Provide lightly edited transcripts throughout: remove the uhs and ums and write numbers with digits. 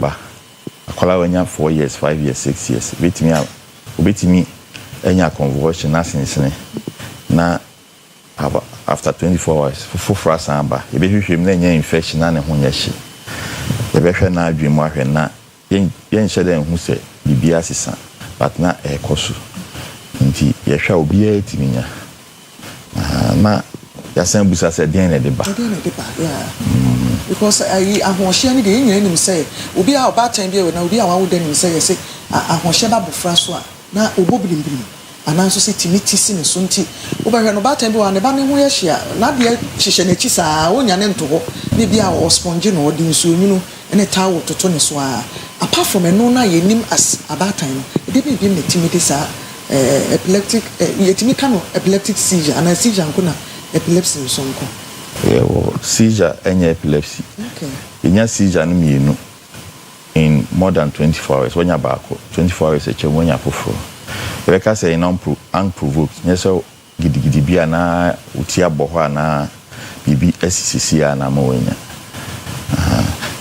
ba akwala wanya 4 years 5 years 6 years obetimi enya convulsion na sinsene na after 24 hours for frasa e be hwehwem na enya infection na ne ho nya hye e be hwe na adwemu ahwe na yen hye den hu se bibia sesa but na e koso nti ye hwa obi a timinya na ya san busa se den na de ba yeah because ahonhye ni de yen nim say obi a obatan bi na obi a wawo den nim say ye say ahonhye ba bofra so a na obobilimbili ananso se timiti sine so nti obahwe no batan bi wa ne ba ne ho ye hia na de hyehye na chi saa onya ne nto ho ne bi a o sponge no de nso nyunu ene tawo toto ne so a apart from eno na ye nim as abatan no de bi ne timiti saa epileptic yetimi kano epileptic seizure and seizure nko na epilepsy so nko seizure enya epilepsy okay enya seizure no mienu in more than 24 hours when you back 24 hours e che when you foforo Rebecca say unprovoked nyeso gidigidi bia na uti aboho ana bibi SCC ana ma wenya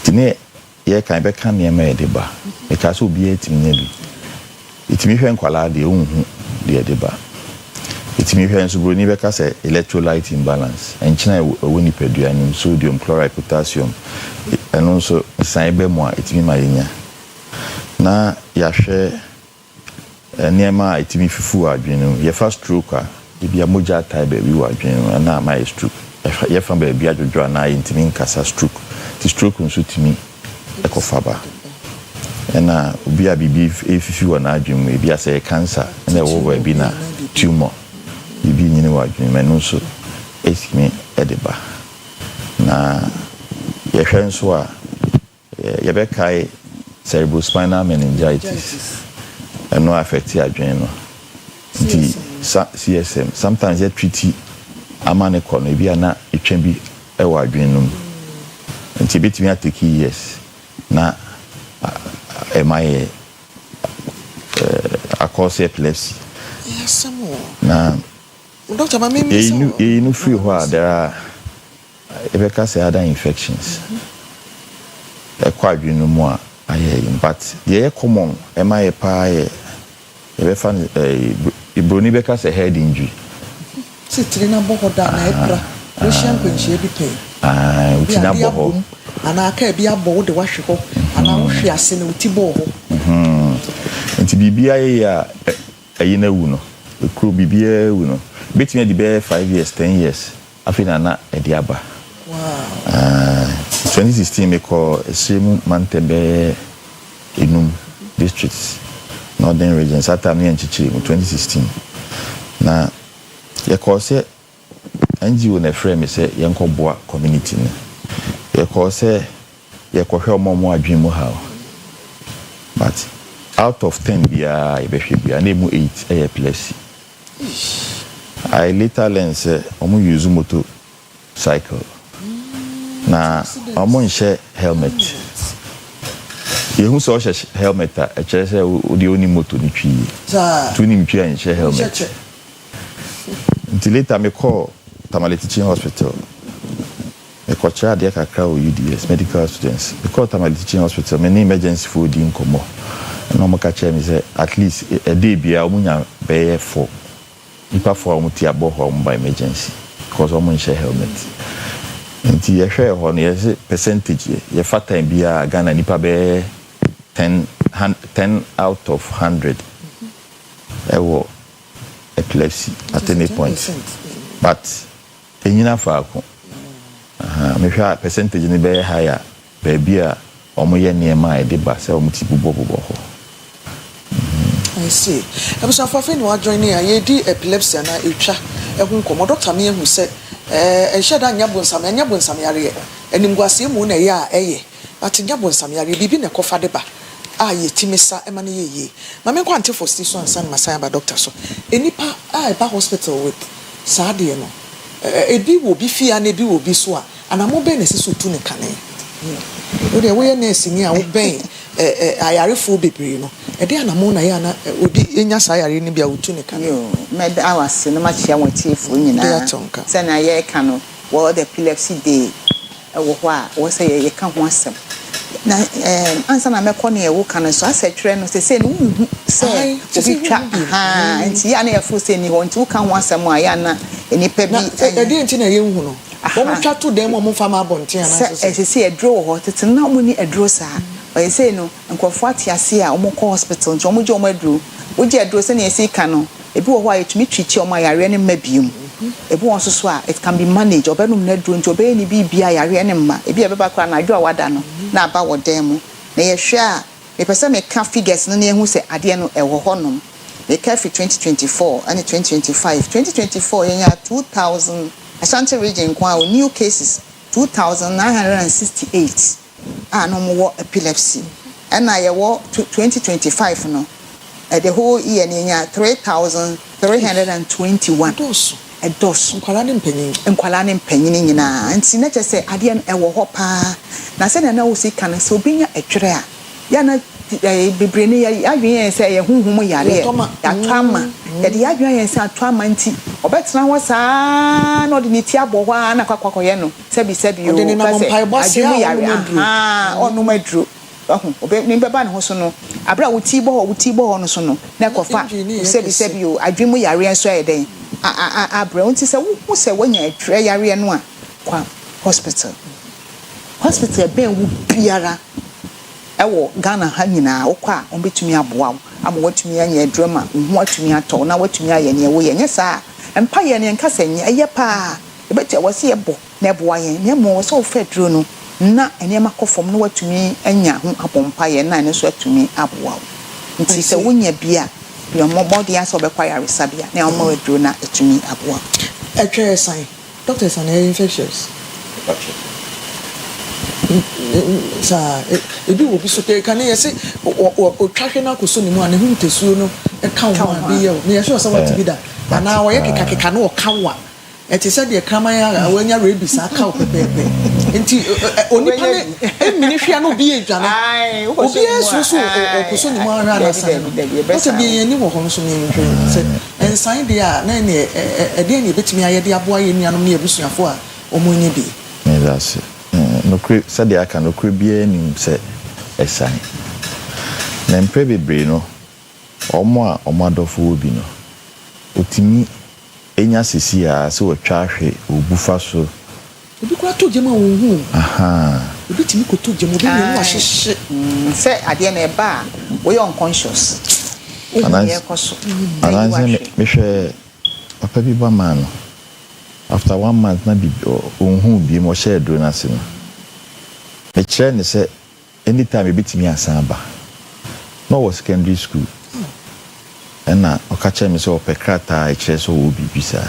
tine ye kan be kan ne ma e deba e ka so bi etimi nya bi etimi hwe nkwala de unhu de deba etimi hwe nso bro ni be ka say electrolyte imbalance enchina woni pedua ni sodium chloride potassium eno so san be mo etimi ma yenya na ya hwe niema etimi fifu adwenu ye fa stroke a bia moja tai be wi adwenu na ma stroke ye fa be bia dwodwo na etimi nkasa stroke ti stroke nso timi ekofaba na obi a bibi efifi na adwenu e bia say cancer na wo bi na tumor bibi nyine wa adwenu menu so etimi edeba na ye hwe nso a ye be kai cerebrospinal meningitis no affect adwene no nti CSM sometimes you treat amane kono bia na etwa bi e wa adwene no nti betimi atake years na cause epilepsy yes more na doctor ma me you free where there are ebeka say other infections e kwa adwene no mo a but the common MI pa Ibroni beka say head injury. Sitting na boho da na ebra. We shan kwenche bi pe. Uti na boho. Ana aka bi abo de wahwe ho. Ana wo hwe ase na uti boho. Nti bibia ya ayi na wu no. Ekro bibia wu no. Betimi di be 5 years 10 years. Afina na e di aba. Wow. 2016 me call Semu Mantebe Enum districts northern regions at time in 2016 na ye call say NGO na frame me say yenko boa community ne ye call say ye ko hwe omo adwen mu ha but out of 10 bia e be hwe bia na emu 8 epilepsy I later learn say omo use motorcycle na omo nche helmet yehu so helmet a chere say odi oni moto ni twi tu ni mtwi an nche helmet until later me call Tamale Teaching Hospital e ko cha de kakra o UDS medical students e call Tamale Teaching Hospital me ni emergency for di nkomo no mo ka che me say at least a day bia omunya be 4 nipa 4 omuti aboho by emergency because omo nche helmet nti ye hwe ho no ye percentage ye fata bia Ghana nipa be 10 out of 100 ewo epilepsy at any point but enyina faako me hwa percentage ni be higher be bia omo ye niema e de ba se omo ti bubo ho I see ebusa for fin wa join here ye di epilepsy na etwa ehun komo doctor me ehu se sheda nyabonsam yare enimguase mu na ye a eye but nyabonsam yare bibi na kofa de ba a ye timisa e ma na ye ma me kwante for station ansan masaya ba doctor so enipa a ba hospital with saade no ebi wo bi fia na ebi wo bi so a anamo be na sesu tu ne kane o de we nurse ni a wo ben ayarefo bebre no e de anamo na ya na obi enya sa yare ni bia wo tu ne kane yo me da awase no ma chia wontiefo nyina se na ye ka no wo the epilepsy day wo ho a wo se ye ka ho asem na ansa na mekọ na ewo kan so asetwere no se no hu se obi twa nti ya na yefo se ni ho nti wo kan ho asem a ya na enipa bi edi nti na ye hu no wo twa to dem mo fa ma bonten ana so se edro ho tete na mo ni edro sa o se no nkofo atiase a wo ko hospital nti wo je wo edro wo je edro se na esi ka no ebi wo ho a yetumi twichi o ma yare ne mabiem ebi won so a it can be managed obenum na edro nti obeye ni bibia yare ne mma ebi e beba kwa na adwo a wada no na aba wo dem mu na ye hwe a me pese me ka figures no na ehu se ade no ewo honom me ka fi 2024 and 2024 yenya 2000 Ashanti region kwa new cases 2968 no more epilepsy and na ye wo 2025 no the whole year yenya 3321 edos nkwala ne mpanyin nyina nti na kyese ade no ewo ho pa na se na wo si kan se obinya etwere a ya na bebre ne ya adwen se ye hunhum yare ya twama ya de adwen se atwama nti obetena ho saa na odi ni ti abọ hwa na kwakwakoye no sebi o adwen yare onu madru obe ni beba ne ho so no abra wo ti bo ho no so no na kofa sebi o adwen yare enso eden abra unti se wo se wanya etwere yare no a kwa hospital ben wo biara ewo Ghana ha nyina okwa ombetumi aboa ama watumi anya drama ho atumi ato na watumi aye ne wo ye nya sa empa ye ne nka sanye eye pa ebeti wose ye bo na eboa ye ne mo so fedro no na ene makofom na watumi anya ho abompa ye na ne so atumi aboa nti se wonya bia mo body aso be kwa yare sabia na o ma wedro na atumi aboa etwe san doctors and infectious sa ebi wo bi so ke kan ye se o twahwe na koso ni mu a ne hu ntesuo no e ka wo a bi ye me ye sure say what bi da ana wo ye keka na o ka wa e te se de kraman ya wanya rabies aka o pepepe nti onipa ne emini hwia no bi edwane obi esusu o koso ni mu a na sa no o se bi ye ni wo ho so me nhwe se ensan de a na ne e de ne betimi aye de aboa ye nuanom ne ebusuafo a omo ni bi that's no cre said the aka no cre bia nim se esan na mpre bebre no omo adofo obi no otimi enya sisi a se wotwa hwe obufa so obi kwa to jema wo obi timi ko to jema obi ne wa hyehye se ade na eba wo you unconscious ananse me hwe papa bi ba man after 1 month na bi onhu bi mo share do na se no me chere ne se anytime ebitimi asamba no was secondary school na okache me se opekrata e chere so wo bibisa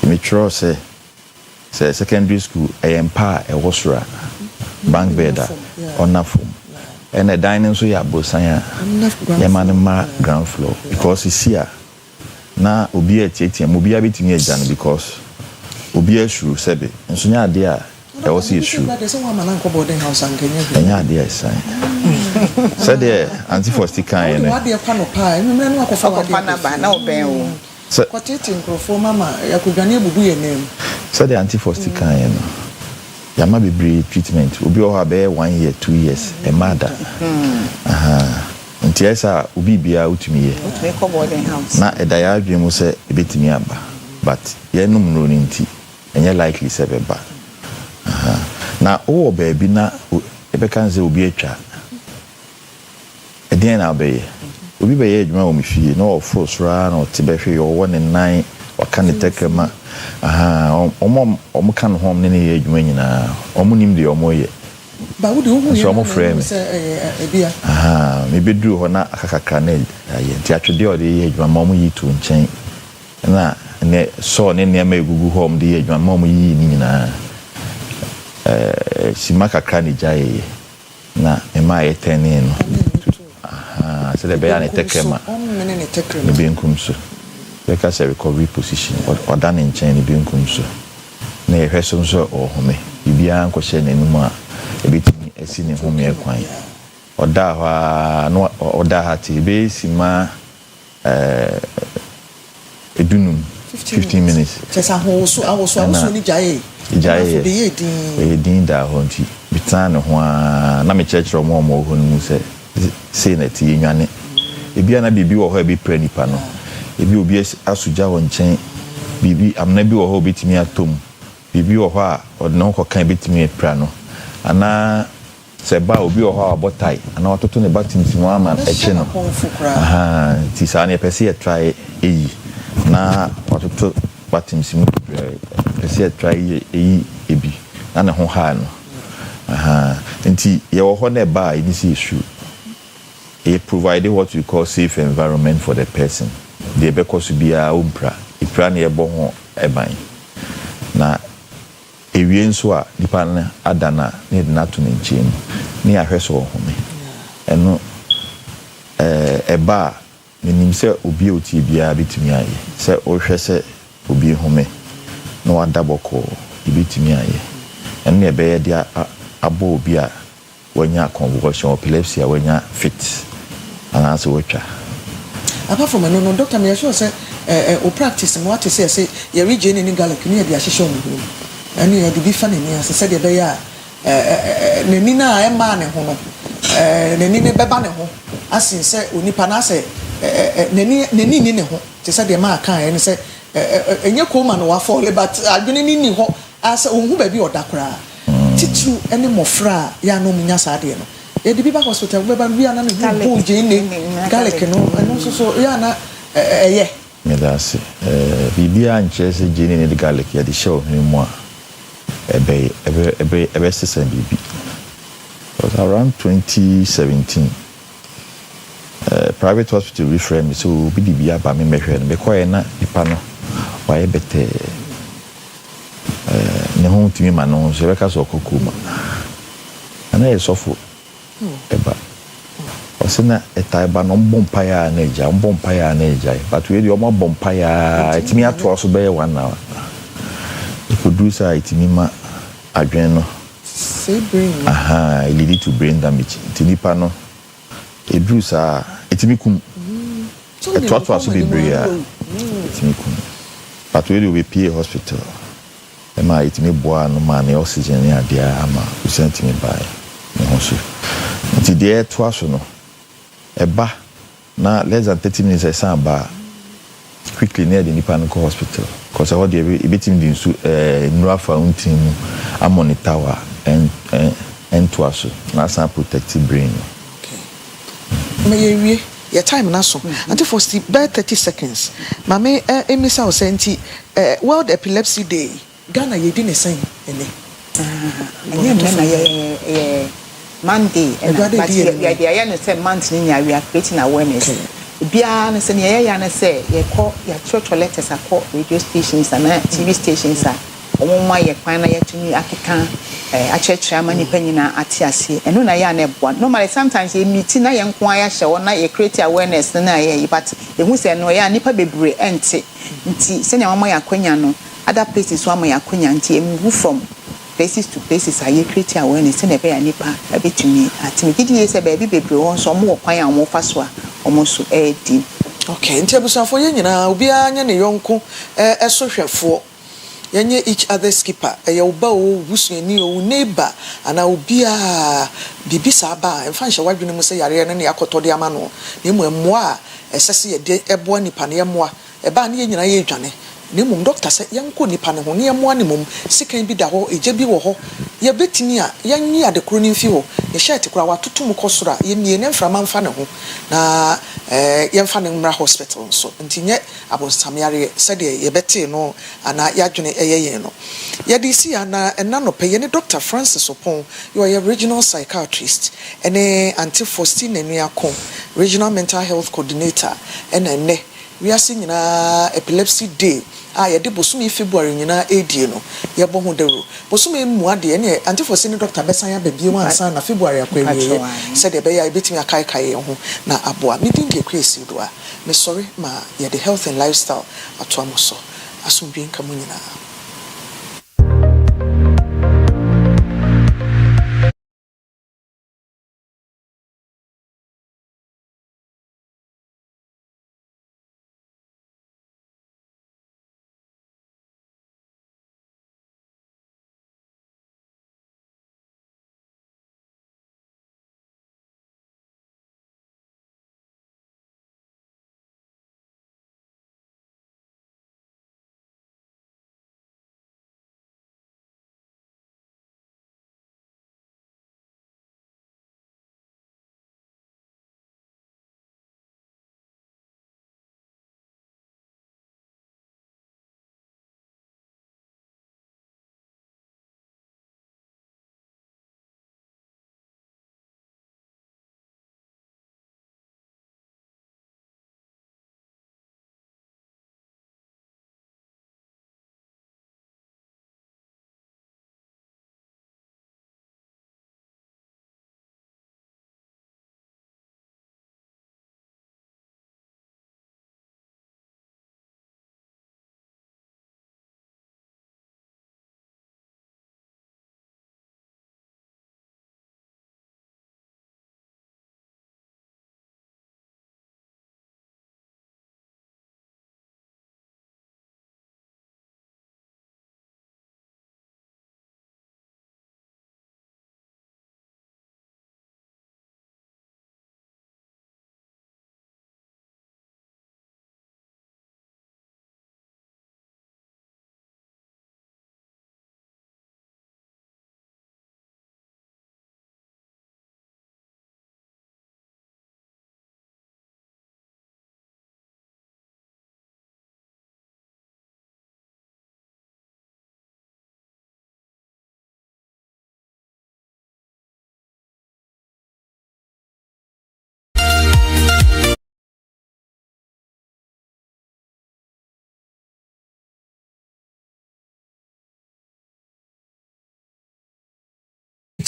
me chere se secondary school empa e wosura bank beda onafum and the dining so ya bosan ya ma ground floor because it's here na obi etietiam obi abetimi agya no because obi asuru sebe nso nya ade a e wo se asuru nya ade a sai said the anti-fosti kan no ade kwa no pa emre no akofa na ba na oben o kwatete nkrofo mama yakudwane ebubu ye nem said the anti-fosti kan no yama bebre treatment obi o ha be 1 year 2 years e mada nti esa obi bia utumi ye ko boarding house na e da ya adwemu se ebetimi aba but ye num no nti enye likely se beba na o baby na ebe kan ze obi atwa eden na be obi be ye adwuma o mfie na o frosra na o tibehwe yo wo ne nan o kan ne tekema omo kan home ne ye adwuma nyina omo nim de omo ye ba wo de hu ye omo frame ebia me bedru ho na akakaka na ye nti atwede o de ye adwuma omo yi to nchen na ne so ne ne ma egugu home de ye adwuma omo yi ni nyina simaka krani jaye na ema yetene no se de be ya ne tekema ne benkum so be ka se recovery position o da ne nchen ne benkum so na ye hweso so o home bibia nko hye n'anum a ebetimi esi ne home ekwan o da ha no o da ha ti be sima edunum 15 minutes chesa ho so awoso ni jaye be din da ho nti ɛtan ho a na me kyerɛkyerɛ mo mo ho no sɛ sei na tie nwane ebi ana bibi wɔ hɔ ebi pra nipa no ebi obi asugya wɔ nkyɛn bibi amna bi wɔ hɔ obetimi atom bibi wɔ hɔ a ɔde ne ho kɔkan betimi pra no ana sɛ ba obi wɔ hɔ a bɔtai ana watoto ne batimtim ama ɛkye no ti saa ne pɛsɛ yɛ try eyi na watoto batimtim pɛsɛ yɛ try eyi ebi na ne ho ha no nti yɛ wɔ hɔ na ba ini si issue it provided what we call safe environment for the person the because to be a umpra ipra na yɛbɔ ho ɛban na ewie nso a nipa na adana na de na to ne nkyɛn ne ahwɛ so ho me ɛno ɛba menim sɛ obi oti bia bitumi ayɛ sɛ ohwɛ sɛ obi home na wada bɔkɔ bitumi ayɛ ɛno ne ɛbɛyɛ de abɔ obi a wanya convulsion epilepsy a wanya fit ana so watwa apart from no doctor me sure say o practice no what say you region in garlic ni e de ahyehyɛ mu ani e de bi fa ne ni ase say de be ya nani na e ma ne ho no nani ne beba ne ho asin say onipa na say nani ni ne ho te say de ma aka e say enye koma no wa fall but adwene ni ho asa ohun ba bi odakora titru ene mofra ya no munya sa de no e de bi ba hospital we ba wi ana ne bo je ne garlic no eno so ya na eye me da se bibia anche se je ne de garlic ya de show ni mo a ebe sesen bibi was around 2017 private hospital referred me so bi di bia ba me mehwe no because na nipa no wa ye bete ne ho timi ma no so be ka so kokoma ana ye sofo eba osina etaiba no bompaya na eja bompaya na eja but we dey o bompaya etimi ato so be 1 hour the producer etimi ma adwen no say brain it lead to brain damage tinipa no edru sa etimi kum etwa so be brain etimi kum but we dey be PA hospital ema etimi boa no ma na oxygen ni adia ama usentimi bai no hoso nti de to aso no eba na less than 30 minutes esa ba quickly near the nipa no hospital because I want the betim din su nura fountain a monitor wa and to aso na san protective brain okay me your time na so until for 30 seconds mama emisa o senti World Epilepsy Day Ghana ye di ne sen ene na Monday and but the no say month ni we are creating awareness bia no say ya na say ye call ya church letters akọ radio stations and TV stations a omoma ye kwan na yatumi akeka achechira mani panyina atiase eno na ya na eboa normally sometimes ye meet na ye nko aya hye wona ye create awareness na ye but ehu say no ya nipa bebre ente nti se nya mama ya kwanya no other places wa mama ya kwanya nti move from places to places are create awareness na be ya nipa abetumi atimi gidi ye say baby bebre won so mo kwan ya mo fa so a omo so di okay nti abusafo ye nyina obi anya ne yonko esohwefo yenye each other skipper ye oba o busuani o neighbor ana obi a bibisa ba emfa nhye wadwene mu say yare ne yakotode ama no na emu a esese ye de ebo nipa ne yemoa eba ne ye nyina ye dwane ne mum doctor say yanko nipa ne ho ne yemoa ne mum sikan bi da ho eje bi wo ho ye betini a yanyi adekro ne mfi ho ye shirt kura watoto mu kosora ye mie ne mframa mfa ne ho na ye mfa ne mra hospital so ntinye abonsam yare said ye beti no ana yadwene eye no ye di si ana enano peye ne Dr. Francis Opon you are a regional psychiatrist ene Auntie Faustina Nuakon regional mental health coordinator ene we are seeing Epilepsy Day ye de bosumi February nyina edie no ye bo ho dero bosumi mu ade ne Auntie Faustina Dr. Besanya babie wan san na February akwawie said be ya betimi akai ho na aboa me din de Kwesi do a me sorry ma ye the health and lifestyle atoamoso asumbi nka mu nyina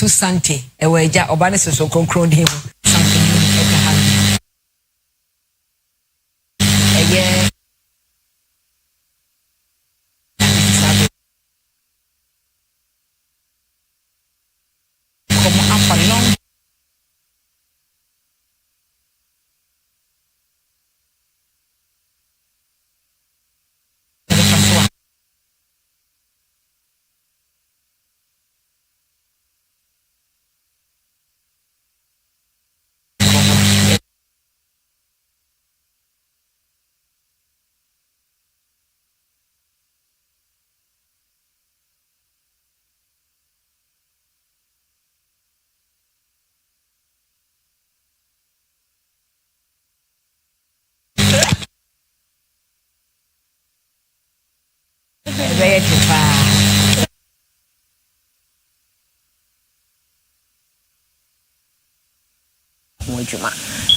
to Sante eweja obane so konkron de ho Sante eka ha eye como afalong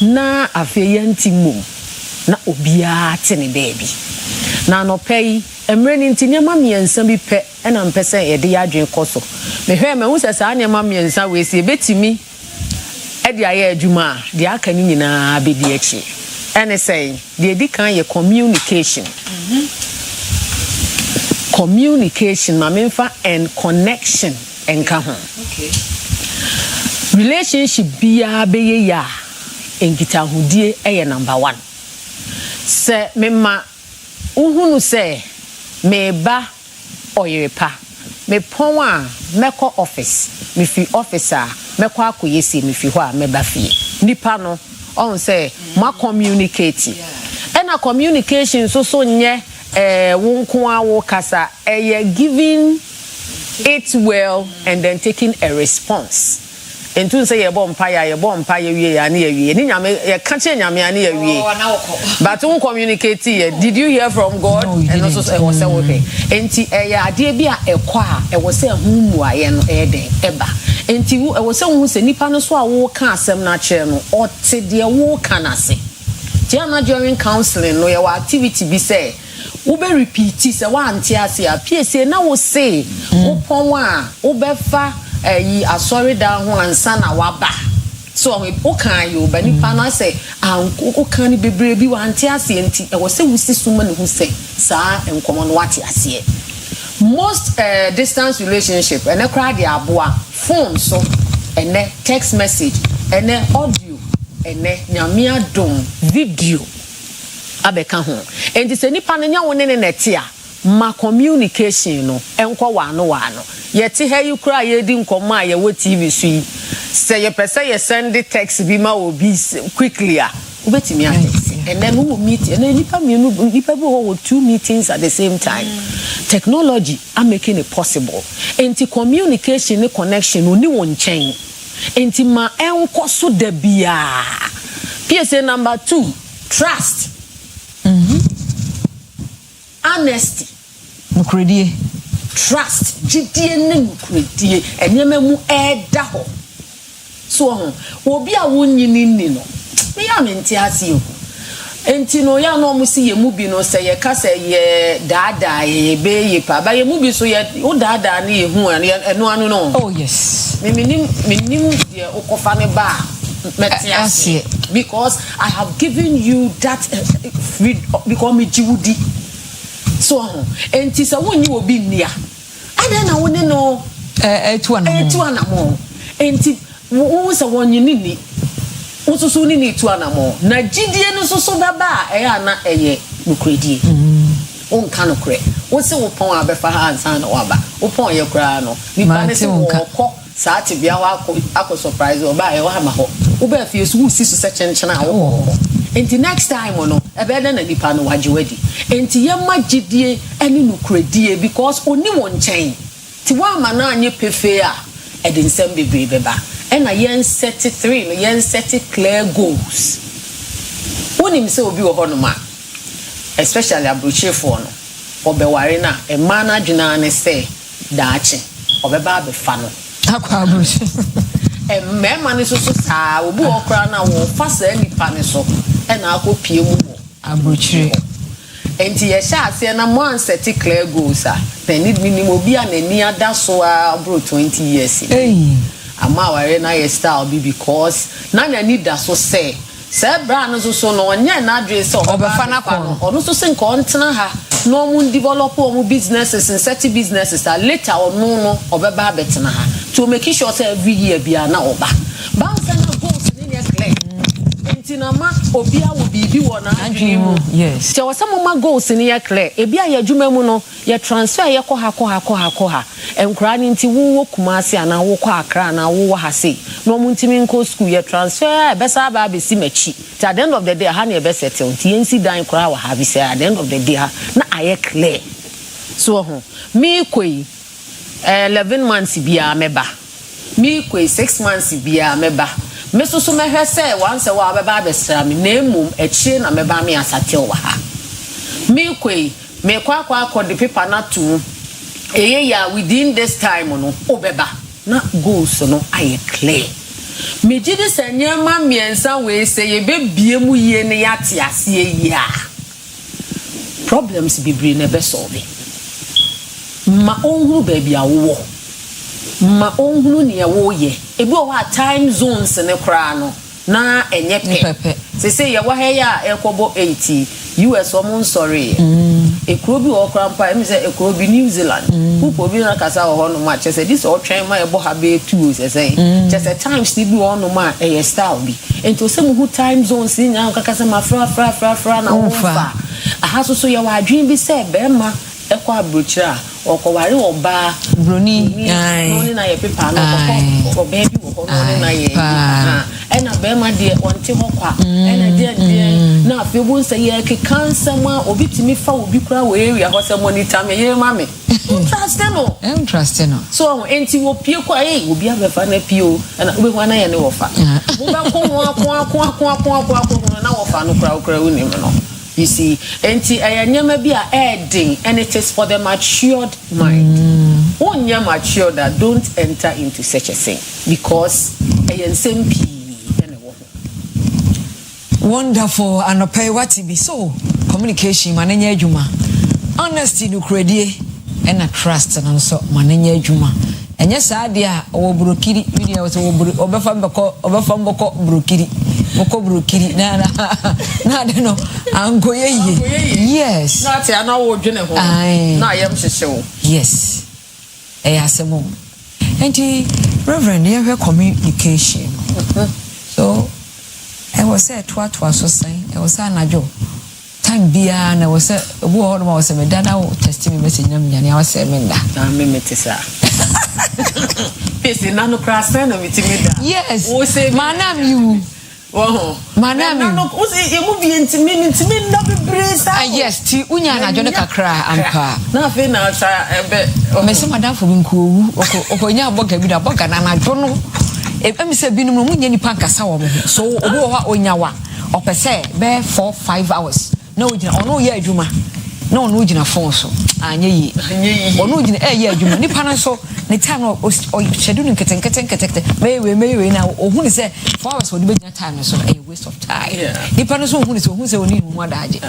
na afeyanti mum na obia tene baabi na no pay emre ni ntinyama miensa bi pe na mpese ye de yadwen koso mehwe me hu sesa anyama miensa we se betimi e de aye adwuma de aka ni nyina bedi achi ene say de edi kan ye communication communication ma memfa and connection enka ho okay relationship biya beye ya enkita hudie eye number 1 se mema uhunu se meba Oyerepa me pon a meko office me fi officer meko akoyesi me fi ho a meba fie nipa no on say ma communicate na communication so nye wonko awo kasa eye giving it well and then taking a response. And to say a bomb pie, we are near you. You're catching Yami and near you. But to communicate here, did you hear from God? No, and also I was okay. And dear be a choir, I was saying whom I am Eba. And I was saying who say Nipanoswa walk some natural or said dear walk can I say. Jana during counseling, no your activity be say. Ube repeat say one tiasia PSA na wo say upon wa ubefa yi asori da ho ansa na waba so o kan yo ba nipa na say o kan ni bebre bi wa tiasia enti e wo say wusi suma ne hu say sa enkomo no wate ase most distance relationship ene kra de aboa phone so ene text message ene audio ene nyamia dom video abeka ho enti se nipa no nya woni ne netia ma communication no enko wano yeti he yukura yedi nkomo a ye wo TV so yi se ye pese ye send text bi ma obi quickly a ubetimi text and then we meet and nipa bi ho 2 meetings at the same time technology are making it possible enti communication ne connection oni won chen enti ma enko so da bia PSA number 2 trust honesty mukredie trust jidie ne mukredie enyema mu eda ho so ho obi a wonyini ni no me ya menti ase o enti no ya no musi ye mu bi no se ye ka se ye dada ye be ye pa ba ye mu bi so ye o dada na ye hu eno anu no oh yes minim de okofa ne ba metiase because I have given you that because me jiwudi so enti se wonni obi nnia ada na woni no etu anamo enti wo se wonni ni wososo ni ni tu anamo na gidie no soso baba eya na eye nukredie on kan okre wo se wo pon abefa ha ansan na waba wo pon ye kra no ni pa ne se wo ko saati bia wa akọ surprise oba e wa ma ho wo ba fie so wo si so se chenchena wo enti next time no ebe na nipa no waje wadi enti ye magidie eni nukredie because oni won chen ti wa ma na anye pefe a e de nsem bebre beba e na yen 33 no yen set clear goals woni mi se obi wo ho no ma especially abrochefo no obeware na e ma na dwena ne se daache obeba be fa no akwa abroche mema ne so saa obi okra na wo fa saa nipa ne so e na akopie mu abrochire enti ye sha ase na mo anseti clear goals a penid minimum obi a nani ada so abro 20 years ama ware na ye style be because na nya need that so say brand so no nya na adwe say obefa na ko ono so say nko ntena ha no mu develop o mu businesses and set businesses later no obeba betena ha to make sure say every year bia na oba bounce na goals ni ne clear entinama obia wo bibi wo na adwe mu yes so some ma goals ni ye clear e bia ye adwuma mu no ye transfer ye kɔ ha enkura ni nti wo kumase ana wo kɔ akra na wo ha sei no mu ntimi nko school ye transfer be sa ba be si machi at the end of the day ha na be settle nti yensi dan kura wa ha bi say at the end of the day ha na aye clear so ho me koi 11 months bia meba me koi 6 months bia meba me so mehwe say once wa beba be sra me na emum echi na meba me asatel wa ha me koi me kwa the paper na to ya within this time no obeba na goals no aye clear me gidi sanyama miensa we say ye be biemu ye ne yate ase ye a problems be na be solve ma onhuru ba bia wo ma onhuru ne wo ye ebi o wa time zones ne kra no na enye pe say ye wa he ya ekobo 80 US omun sorry ekrobi o krampa em say ekrobi New Zealand who bi na kasa ho no ma che say this all train ma e bo ha be 2 say just a time still be on no ma e style bi ento say mu time zones nya kaka ma fra na wo fa aha so ye wa adwin bi say be ma ekwa abrochira okoware oba broni no na ye pepa no ko baby wo no na ye ena be ma de onte hokwa ena de na afebu nse ye ke cancer ma obitimi fa obi kura we area ho se monitor me ye ma me interesting no so enti wo pie kwa obi abefa na pio ena obi hwa na ye ne wo fa wo ba ko na wo fa no kura uni me no. You see, enti ayanyama bi a adding, and it is for the matured mind. When you're matured, that don't enter into such a thing because wonderful and pay what be so communication manenya juma honesty no credit and a trust and also manenya juma. And yes, idea or brokiri video was obefam boko brokiri na de no ankoye yes na te ana wo dwene ho na yam hyehyew yes asemo enti reverend here communication so I was say to so say I was anajo time bia na was say obu ho no was me dada text me message nyam nyane I was say me da me metisa pesi na no krasa na metimida yes wo say manam you manam no o say e mu bi ntimi na bebresa yes ti unya na jone kakra ampa na fe na sa ebe me se madam fo bi nkowu okonya aboga bi da aboga na jo no e me se bi no mu nya nipa nkasa wo mo so obi wo ha onyawa opese be 4-5 hours na ojina ono ye adwuma na ono ojina phone so anye yi ono ojina ye adwuma nipa na so ne time no o schedule nkete mewe na ohun ni say 4 hours wo di be time so a waste of time nipa no so ohun ni say oni hu adaje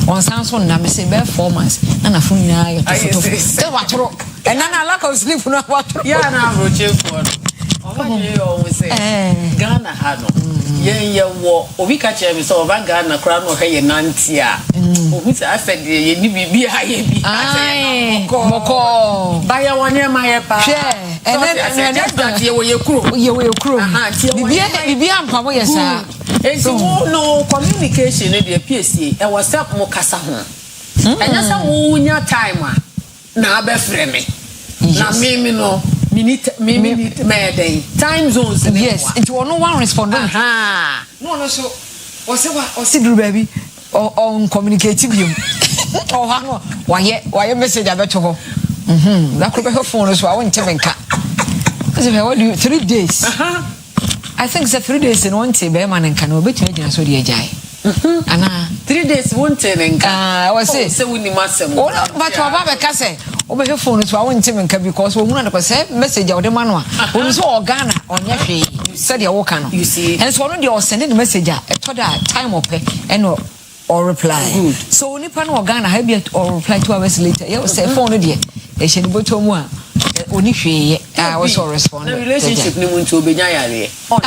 on san so na me say be 4 months na phone na ye to say watoro and na lack of sleep na watoro ya na broche for obaje yo we say Ghana ha no ye wo obi ka che me so oba Ghana kra no hwe ye nantia obi say afed ye ni bibi ha ye bi moko ba ya woni ma ye pa and then that ye wo ye kuro bibi ampa mo ye sa so no communication e dey PSA e was up mo kasa ho anya sa wo nya time na abefre me na me no minute time zones yes it will no one respond no so what's do baby on communicative you oh ha why message abeto ho that could be her phone so I want to menka because what do you 3 days I think it's 3 days in one day be man nka no betu agina so de ajai ana 3 days won't nka I was say we ni masem but oba be ka say oba her phone so I want to menka because we huna ko say message o de manu a oni so organa onye hwe said ya woka no you see and so no dey send the message a to that time up and or reply good. So nipa no organa ha be or reply 2 hours later you say phone no dey e she ni boto mu a oni hwe I also respond. The relationship ni muntu obenya yare. On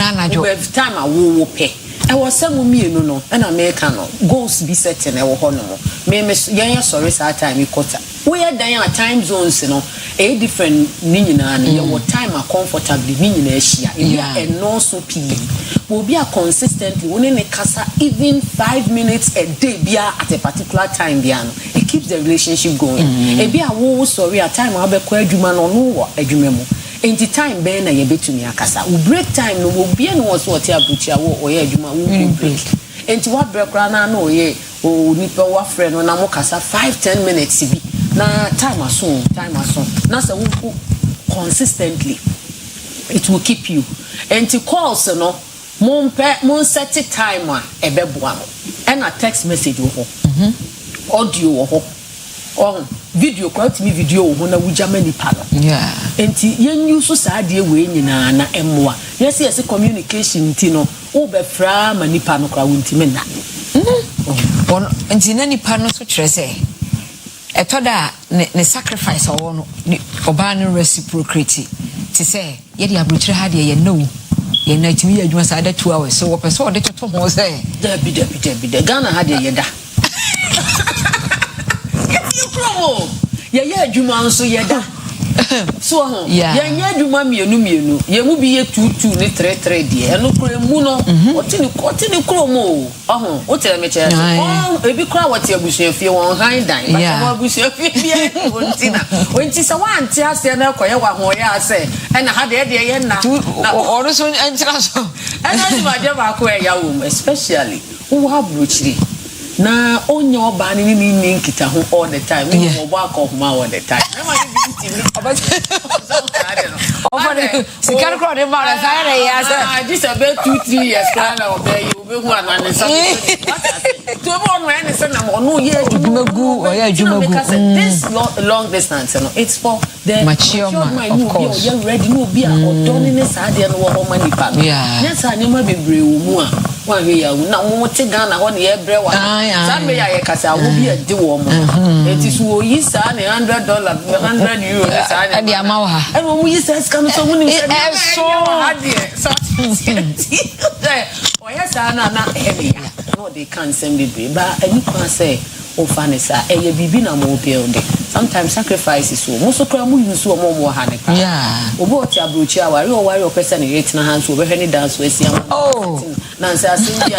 anajo. Every time I wo pe. I was some me no and American goals be setting e wo ho no mo. Me yen sorry sa time ikota. We are dan at time zones no a different ni nyina na your time are comfortably ni nyina ehia. E no so pii. Will be a consistently when in a casa even 5 minutes a day bia at a particular time biano. It keeps the relationship going. E be a wo sorry at time abekwa adwuma no no adwuma mu. Enti time ben na ye betumi akasa. We break time no will be no so what abuchi awo oye adwuma we break. Enti what break na no oye o nipa wa friend no na mo kasa 5-10 minutes bi. Na time aso. Na say we consistently it will keep you. Enti calls no mon set time a ebeboa no. And a text message wo ho. Audio wo ho. On video kwat me video wo na wujama nipa no. Yeah. Enti yen use saa de we nyina na emmoa. Yes communication ti no wo be fra ma nipa no kra wontime na. On enti na nipa no so kire se etoda ne sacrifice owo no oba no reciprocate ti se ye de abrochire ha de ye no ye na timi adwuma sa da 2 hours so wo pese o de toto ho se da bi Ghana ha de ye da you promo ye adwuma nso ye da so ho ye nya adwuma mienu ye mu bi ye 22 ne 33 de eno kro mu no otini kromo ho o tere me che ebi kra wati abusuafie won han dan ba wa abusuafie bia onti sa wanti ase na koye wa ho ya ase na ha de ye na oro so entira so ena di ma je ba ko ya wo especially wo ha brochiri na onye oba ni nkita ho all the time we mo ba ko homa all the time na ma ni bi over sikar ko de ma la sare ya sa this about 2-3 years kana obey you be hu anane something to mo no any say na mo no ye adwumagu or ye adwumagu this long distance no it's for the mature man of course you ready no be a odoni ne sa de no wo mani pa yes anyama bebre wo mu a wa hwe ya na mo te Ghana ho ne ye bre wa sa me ya ye kasa wo bi ade wo mo enti so wo yi sa ne $100 €100 sa ne e dia ma wa e wo mu yi sa ska no so mu ni so so o yes na heavy no they can't send me ba any can say o fanisa e ye bibi na mo build sometimes sacrifices so mo so kra mo use o mo ha ne pa obo ti abrochi awari o wari o person e retina hands o be hwe ni dance we sia na nsa asindia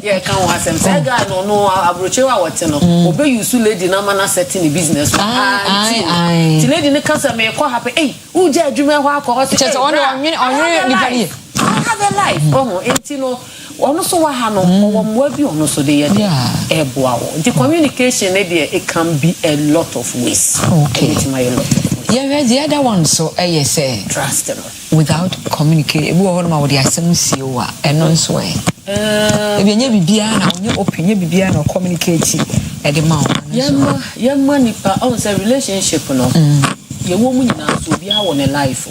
ye kan wa sem say ga no abrochi wa wote no obe use lady na mana setting business ti lady ne kasa me ko happy u je adwuma ho akọ ho se onye ni bari have a life enti no ono so wa ha no wo mwa bi ono so de ye de eboa wo the communication it can be a lot of ways it's my lot the other one so say trust without communicating ebu ho no ma wo de asem sie wo a eno so ebi nya bibia na onye opinion bibia na communicate e de ma yamma nipa on say relationship no ye wo mu nyina so bia wo ne life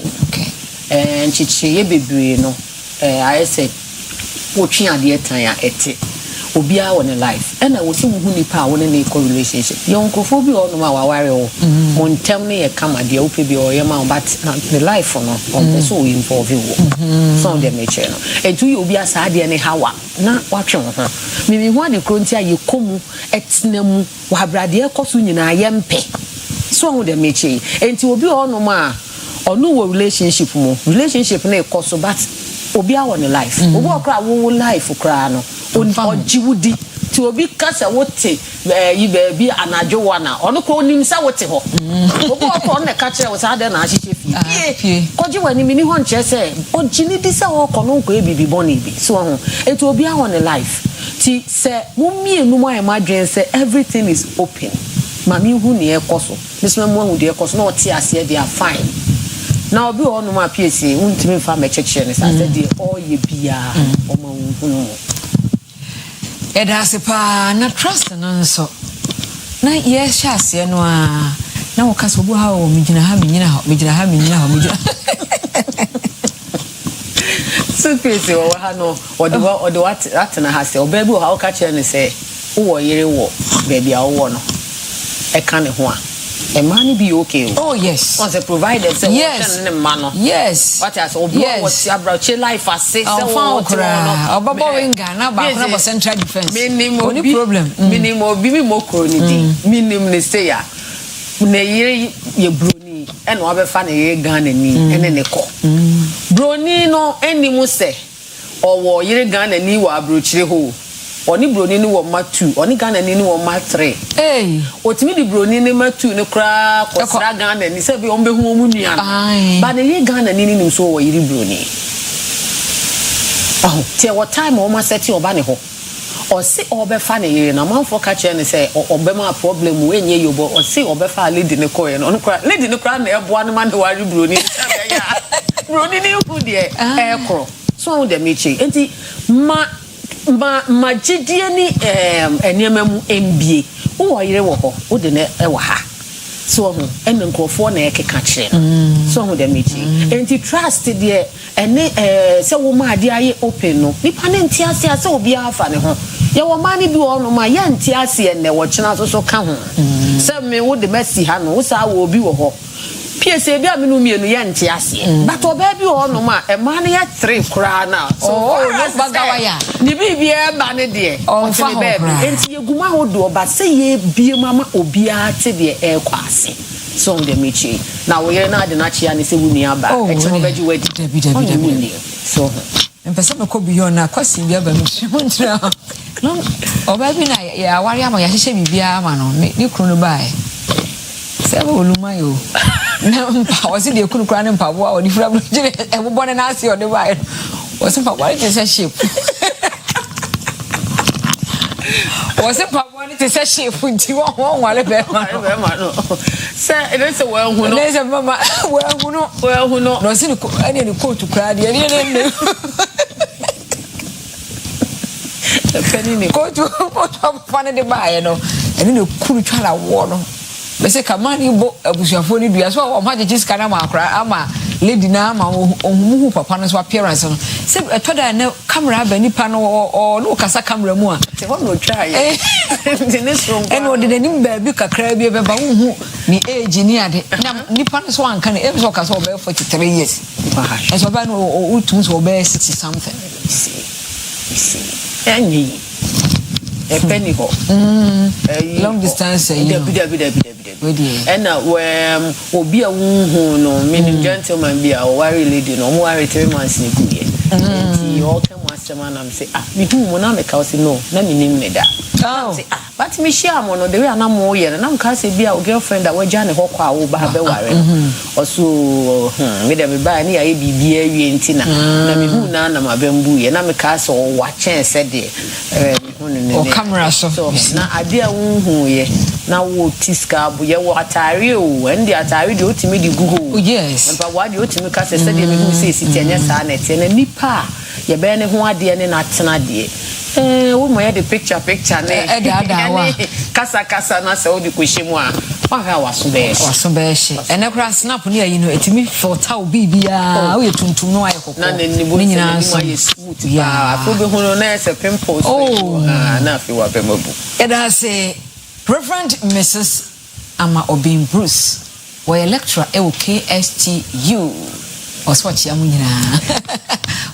nchichi ye bebre no I said watching at the time ete obia won life and I was so hu nipa won na equal relationship yon krofo bi ono ma waware o montem ne ye kama de ope bi o ye ma but the life no on so involve you so dem e che no etu ye obia sa de ne hawa na watwe ho mi hu ade kronti aye komu etinamu wa brade e koso nyina ye mpe so hu dem e che enti obi ono ma ono wo relationship na e koso but obi awon life obi okra wo life kra no ojiwudi ti obi kasa wote yi be bi anajo wana ono ko nim sa wote ho obi okra na ka kire wo sa de na ahihye fie koji wani mi ni ho nche se ojini di sa wo kono ko e bibi boni bi so ho etu obi awon life ti se mo mienu mo amadwen se everything is open mami hu ne ekoso misema mo hu de ekoso na ote ase de fine now be on my PSA untimi fa me cheche ne sa said the all ye bia o ma hu e da se pa na trust no so na ye sha se no a na wo kaso bu ha o mi gina ha so PSA o ha no o de what na ha se o baby o ha o ka che ne se wo yere wo baby a wo no e ka ne ho a a man be okay. Oh yes. Once a provider say yes. Yes. What else? What's your broche life as say so Obabo Ghana ba na central defense. Minimum problem. Minimum bi mo kroni di. Minimum ne say ya. Na ye broni and wa be fa na ye Ghana ni ene ne ko. Broni no enimu say owo yire Ghana ni wa abrochire ho. Oni broni ni wo ma 2 oni Ghana ni wo ma 3 otimi di broni ni ma 2 ni kra kosra Ghana ni se bi on be hu mu nua ba na ye Ghana ni so wo yiri broni tie what time o ma seti oba ne ho o se obe fa ne yiri na manfo ka che ne se obe ma problem we nye yobo o se obe fa lady ne ko ye no kra lady ne kra na ebo anu ma ne wari broni ya broni ni hu de kro so de mechi enti ma jidie ni enema mu MBA wo yire wo ho wo de na e wa ha so ho en nkrofo na ekeka kire so ho de mechi enti trust de ene se wo ma ade aye open no nipa ne ntiase ase obi afa ne ho ye wo ma ne bi wo no ma ya ntiase ene wo kyena so ka ho se me wo de mesi ha no wo sa wo obi wo ho PSA bi aminu mienu ye ntiase but oba bi wo no ma e ma ne ya 3 kra na so bagawa ya ni bibi e ba ne de o fa be enti ye guma ho do ba se ye bie mama obi a te de e kwase so de mechi na wo ye na de na chia ne se wuni aba e che no beji wedi debi so empesa me ko biyo na Kwesi bia ba mu ntra no oba bi na ya wari ama ya hihye bibia ama no ni kru no bae sebe oluma yo na mpa wasi de kunu kra ne mpa bo a odi fura bro jire e bo ne na ase odi bae wasi mpa wari te se shape wasi mpa bo ne te se shape nti won wale be ma no se ele se wo hu no ne se mama wo hu no no si ni ene ni coat kra de ene ne peni ni coat pa ne de bae no ene ne kunu twala wo no bese kamani bo abusuafo ni dua so o ma jeje skana ma akra ama lady na ama ohumuhu papa no so appearance no se etoda na camera ba nipa no o no kasa camera mu a se ho no try de ne so ngwa eno de nanim ba bi kakra bi be ba hu ni age ni ade na nipa no so anka na e so kasa o be 43 years e so ba no o tum so be 60 something see enyi e penny ho long distance and obi a hu no meaning gentleman be a worry lady no mo worry 3 months ni kuye enti o ka mo asema na me say me hu mo na me ka say no na me nim me da say but me share mo no the way na mo ye na me ka say be a girlfriend that we jane ho kwa wo ba be worry also me dem be ba ni aye bibia wie enti na me hu na na mabambu ye na me ka say o wa chen se de o camera so na ade a hu ye na wo tiska bu ye wo atare o and the atare de otimi di gugu yes mpa wa de otimi ka se de me hu se sitianya sa na tie na nipa ye be ne ho ade ne na tena de wo mo ye de picture ne e da wa kasa na se o di kwehemu a wa ha waso be she ene kra snap ne ayi no etimi filter obi bia wo ye tuntum no aye kokko na ni bo ni ma ye smooth ba afo be hu no na se pimples na fi wa be mabu e da say Reverend Mrs. Ama Obin Bruce, were lecturer at KSTU. Oswachi amunyina.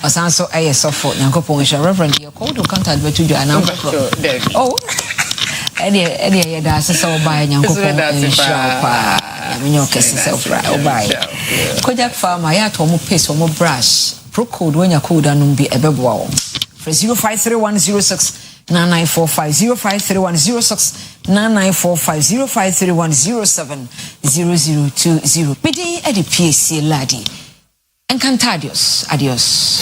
Osanso aye sofo nyankopon Reverend you call to contact betu jo anam. Oh. Edi da sesa oba nyankopon pa. Menyo kese se oba. Kojak farmer ya to mo paste mo brush. Pro code when your code anum bi ebeboa wo. 053106 9945 053106 9945 0531070020. Bidi edi PSC ladi. Encantadios. Adios.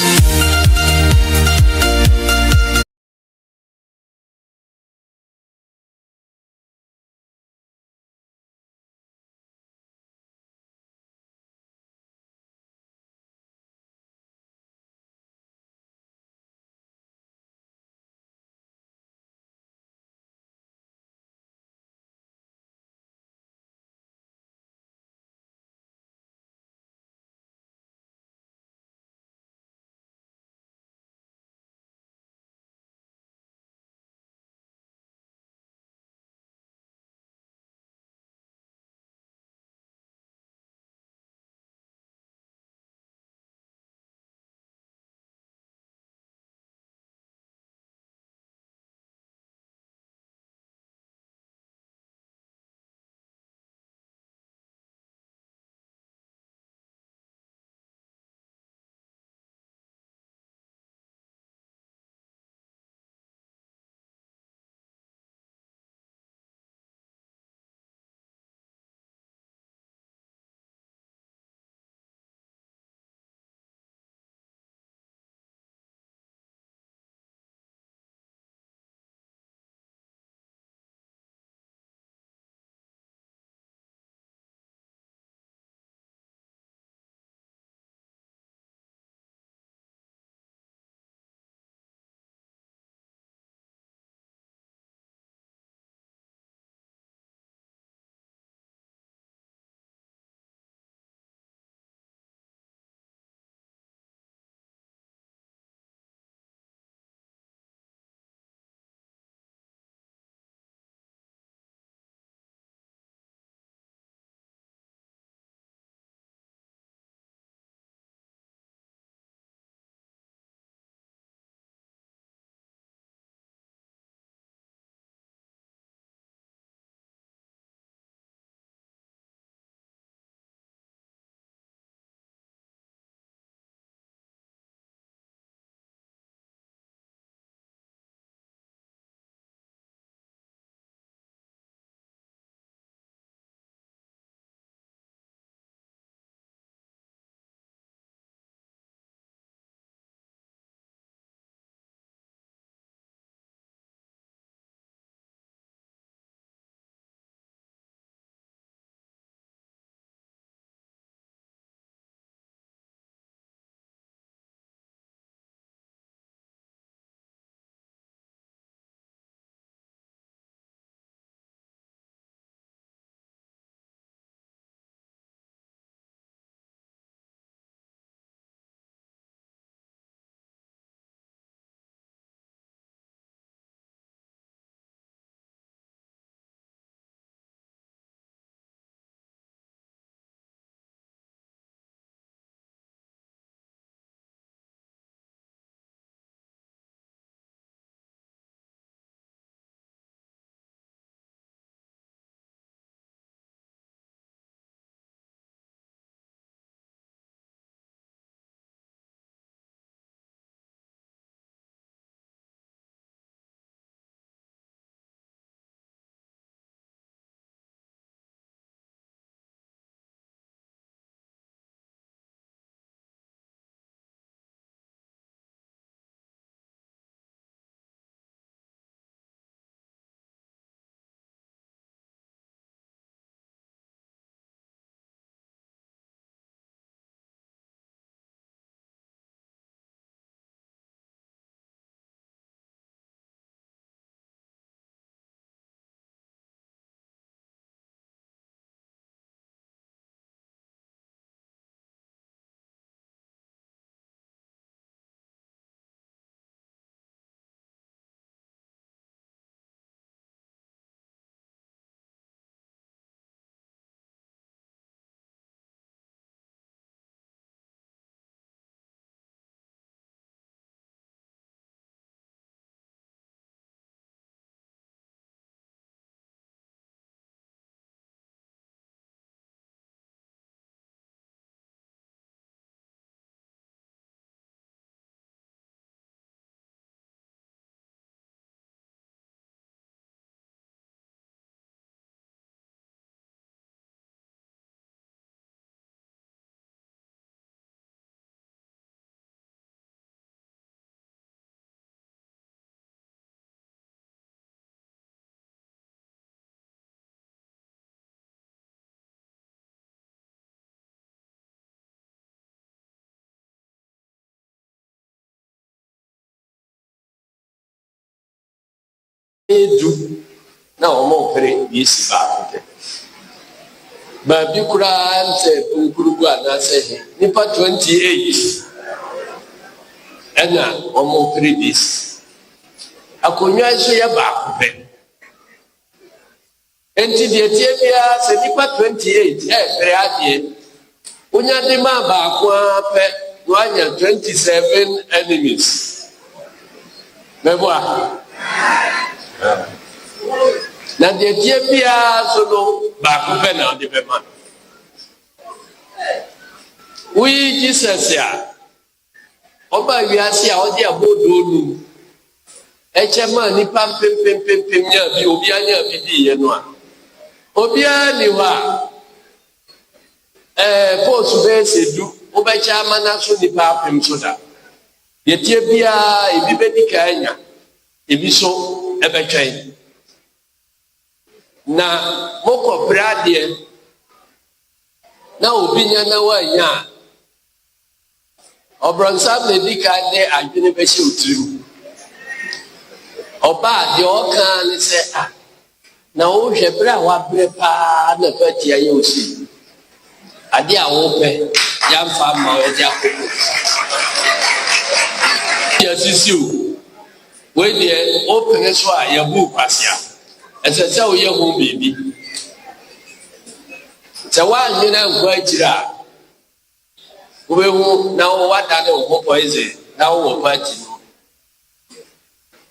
edu na omo pere yesi ba ba bi kura nse nkurugu anase nipa 28 ena omo pere this akonwa so ya ba pe enti de tie bia se nipa 28 pere adie unya de ma ba kwa pe wanya 27 enemies meboa na de tie bia so no ba ko pe na de be ma we Jesus ya oba wiase a odi abodo nu echema ni pam pem nya bi obi anya bi di ye no a obi ani wa post be sedu obecha mana so ni pa pem so da ye tie bia ebi be di kanya ebi so ebetwen na moko brade na obi nya na wa nya obronsa le di ka de adwene be hye otrim oba de oka ni se na o hwe bra wa bre pa na fa tia ye osi ade a wo pe ya mfa ma o ja koko ya sisiu we de open so a ya bu kwasia ese o ye ho bibi se wa nyina ngwa jira we hu na o wada de o poison na o party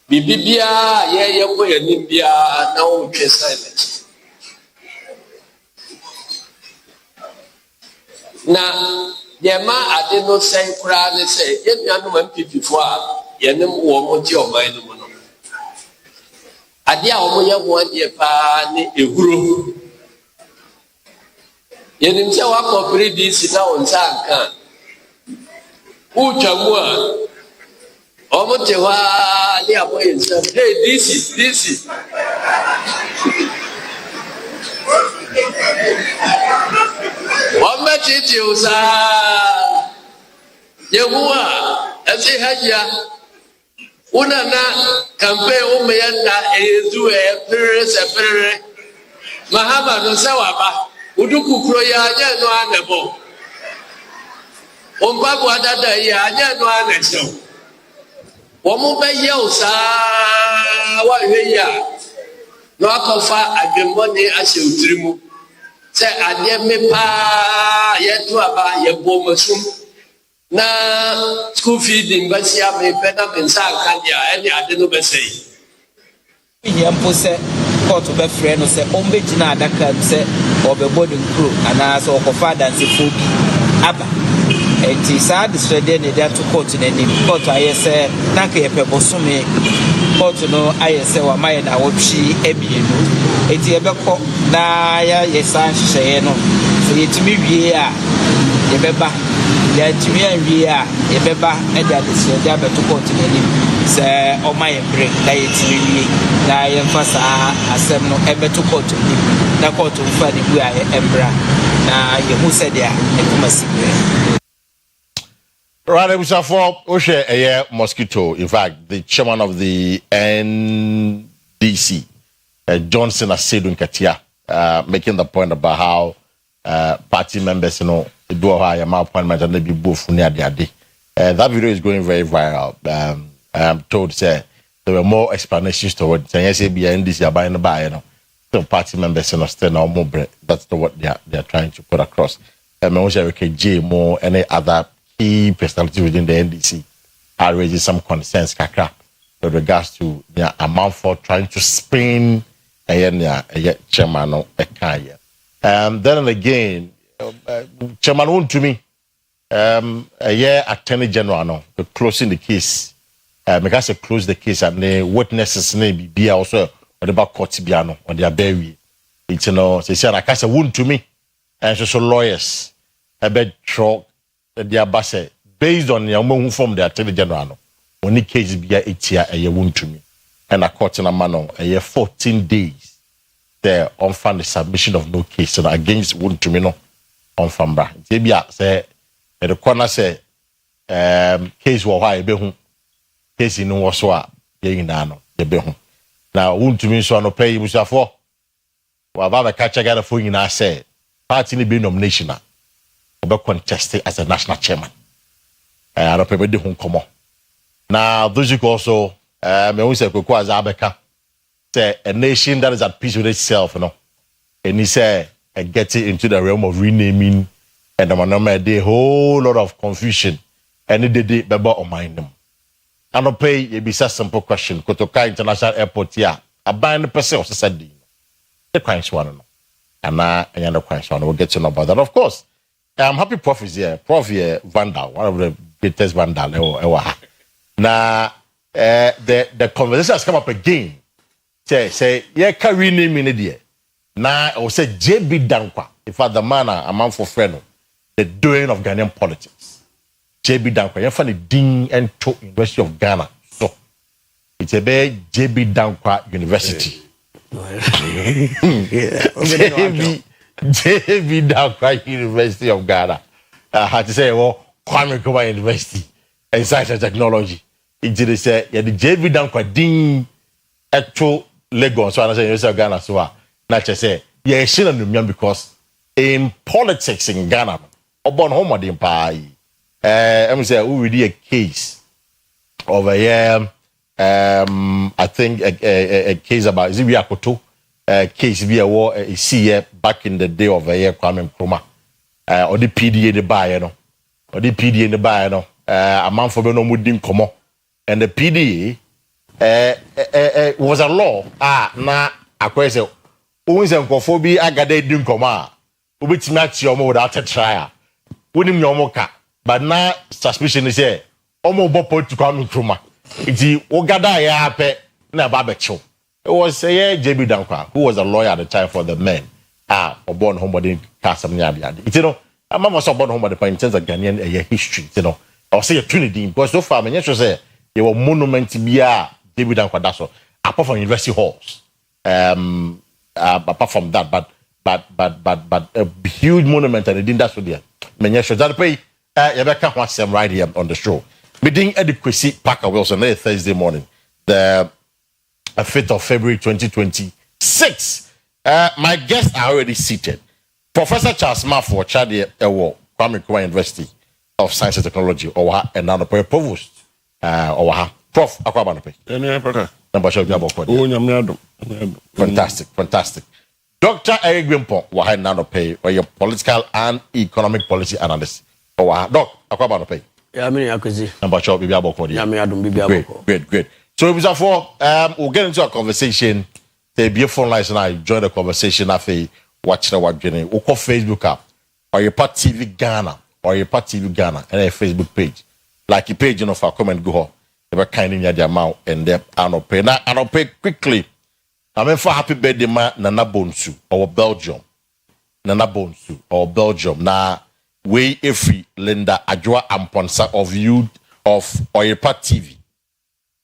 bibi bia ye ko ye nim bia na o twe silent na yema ade no sen kura ne se ye nuanu MPP4 a ye nim wo mo ti o man no no ade a wo ye ho ade pa ne ehuro ye nim se wa corporate dis na on sa kan uchamu a omo te wa ni aboye nsa hey this wama chichi usa yehuwa ase haja una na kampe umeyanda ezu perere mahama no sawaba uduku kro ya anya no anebo ombabu adada ya anya no aneso womu be ye usa wa hweya no akofa agbemboni ase utirimu se ade mepa yetu aba yebo masum na school feeding basia me pena pensa kadia ene ade no be sei yempo se court be frɛ no se ombe gina adaka se obebodi nkro ana so okofa dance fobi aba enti sa disrede ne dia to court na ni court ayese na ka yepe bosome court no ayese wa maye na wotwi ebienu enti ebekɔ na ya yesa hyehyɛ no so yetimi wie a yebeba ya timi anwie a yebeba e dia disrede abeto court na ni se o maye break na yetimi wie na yemfa sa asɛm no ebeto court ni na court mfa ni bu a embra na yehu sɛ dia ekuma sibre. Right, for Oshe Eye Mosquito, in fact, the chairman of the NDC, Johnson Asiedua Katia, making the point about how party members, do a appointment and they be both near the day. That video is going very viral. I am told, say, there were more explanations to what say be NDC are buying the buy, so party members still no more bread. That's what they are trying to put across. And more any other key personality within the NDC are raising some concerns kakra with regards to the amount for trying to spin a chairman of a kaya. Then and again, chairman won to me a year attorney general no to closing the case. Because close the case and the witnesses be also about court biano on their berry. It's they said I can't wound to me and so lawyers a bed truck. Their basse based on your move from the attorney general. No, when the case be a year a year wound to me, and a court in a manner a year 14 days there on the submission of no case and against wound to me no on Fambra. Tibia say at the corner say case wa why be case in was wa ye no ye be Now, won't me so no pay you for. Well, Baba catch a guy for you now say, party ni be nomination or contested as a national chairman. I don't pay the home come on. Now, those you also, me we say Akua Asiedua say a nation that is at peace with itself, you know. And he say, get it into the realm of renaming, and the whole lot of confusion, and it did beba on mind them. I don't pay a be simple question. Kotoka International Airport here, a buying the person said the crimes one, and now the crimes one. We'll get to know about that. Of course, I'm happy Prof is here. Prof here, Vandal, one of the greatest Vandal ever. Now, the conversation has come up again. Say, yeah, carry name in it. Now, I will say JB Dankwa, in fact, the man a man for friend, the doing of Ghanaian politics. JB Dankwa, you find the Dean and University of Ghana. So, it's a big JB Dankwa University. JB Dankwa University of Ghana. I had to say, well, Kwame Nkrumah University and Science and Technology. It did say, yeah, the JB Dankwa Dean actual Lagos, so I say University of Ghana, so not just say, yeah, she don't because in politics in Ghana, upon home of the empire, I'm say we did a case over here. I think a case about is it Akoto case via war see back in the day of a year Kwame Nkrumah or the PDA the buyer no or the PDA in the buyer no a man for no mudding come and the PDA was a law na Akwa say once enkofobi agade din koma obetimi achi omo without a trial wonim nyomo ka but na suspicion is say omo bopo to Kwame Nkrumah iti ogada ya ape na ba becho. It was JB Dankwa who was a lawyer at the time for the men born homebody kasam nyabiade you know I'm also born homebody in terms of Ghanaian history you know I'll say a Trinity because so far me say there were monument bia JB Dankwa that's all apart from university halls apart from that, but a huge monument and it didn't that's what there. Many shows that pay Rebecca wants them right here on the show. Meeting at the Kwesi Parker Wilson Thursday morning, the 5th of February 2026. My guests are already seated. Professor Charles Mafo, Chadi Ewo, Kwame Nkrumah University of Science and Technology, Owaha, and now the provost, Owaha. Prof, Akwa Fantastic. Dr. Eric Wimpong, Waha Nanope, or your political and economic policy analyst. Doc, Akwa Pay. Yeah, I mean, Akuzi. Number shop, Great. So it was for we'll get into a conversation. There'll be a phone line and I join the conversation after watching what journey. We'll call Facebook up or your part TV Ghana and a Facebook page. Like your page, you know, for comment go home. They were kind in your amount and then I'll pay quickly. I mean for happy birthday man Nana Bonsu or Belgium. Now we every Linda Ajua Amponsa of you of Oyerepa TV.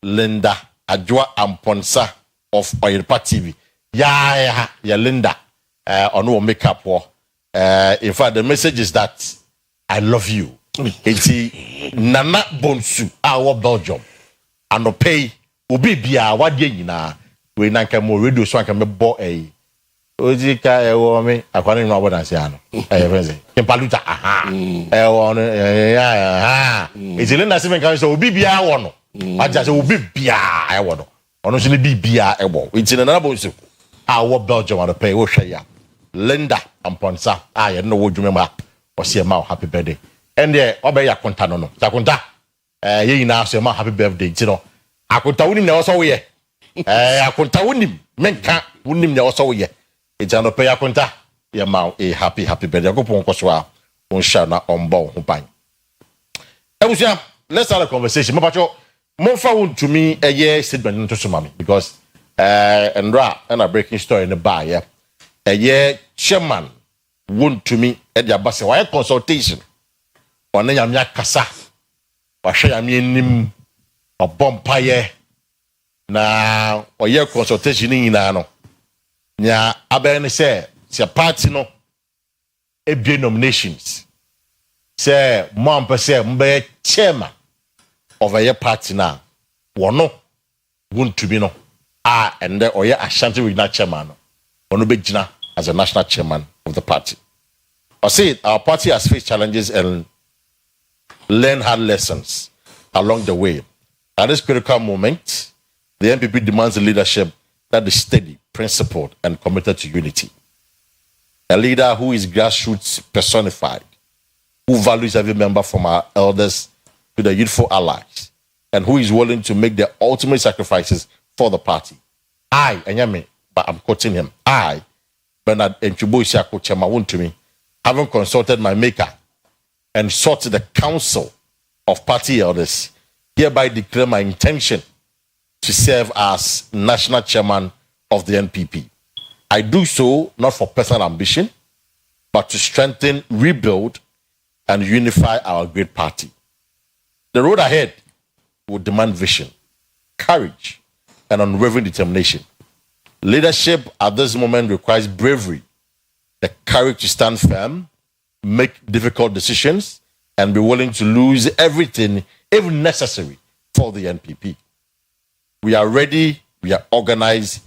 Linda Ajua Amponsa of Oyerepa TV. Yeah, Linda. On no makeup war. In fact, the message is that I love you. It's Nana Bonsu, our Belgium. And no pay ubi bia wadye na we nanka mo radio so anka me bo ojika ewo me akwani no abodan se ano friends kempaluta ewo no it's Linda se menka so ubi bia wo no aja se ubi bia ewo no ono se ne bi bia ewo it's Nana Bonsu our Belgium and pay wo hwe ya Linda Amponsa ye no wo dwuma ma o se ma happy birthday and there obeya konta no takonta ye na so ma happy birthday you know akonta wonim na so we akonta wonim menka wonim na so we e jano pay akonta ye ma a happy birthday akopon koso a on sha na on bo ho ban ebusia let's have a conversation mapacho mo fa won to me ye statement to so mami because and a breaking story in the bar ye chairman won to me e dia base why consultation on nyamya kasa wahwe yamienim obompaye na oye consultation nyina no nya abene se party no ebie nominations se mo ampese mbe chairman of a party na wono won to be no and the Oye Ashanti Regional Chairman, Onubejina as a national chairman of the party. I say our party has faced challenges and learned hard lessons along the way. At this critical moment, the NPP demands a leadership that is steady, principled, and committed to unity. A leader who is grassroots personified, who values every member from our elders to the youthful allies, and who is willing to make the ultimate sacrifices for the party. I, Enyame, but I'm quoting him, I, Bernard Enchubo Isiako Chemawuntumi, having consulted my maker and sought the counsel of party elders, hereby declare my intention to serve as national chairman of the NPP. I do so not for personal ambition, but to strengthen, rebuild, and unify our great party. The road ahead will demand vision, courage, and unwavering determination. Leadership at this moment requires bravery, the courage to stand firm, make difficult decisions, and be willing to lose everything, if necessary, for the NPP. We are ready, we are organized,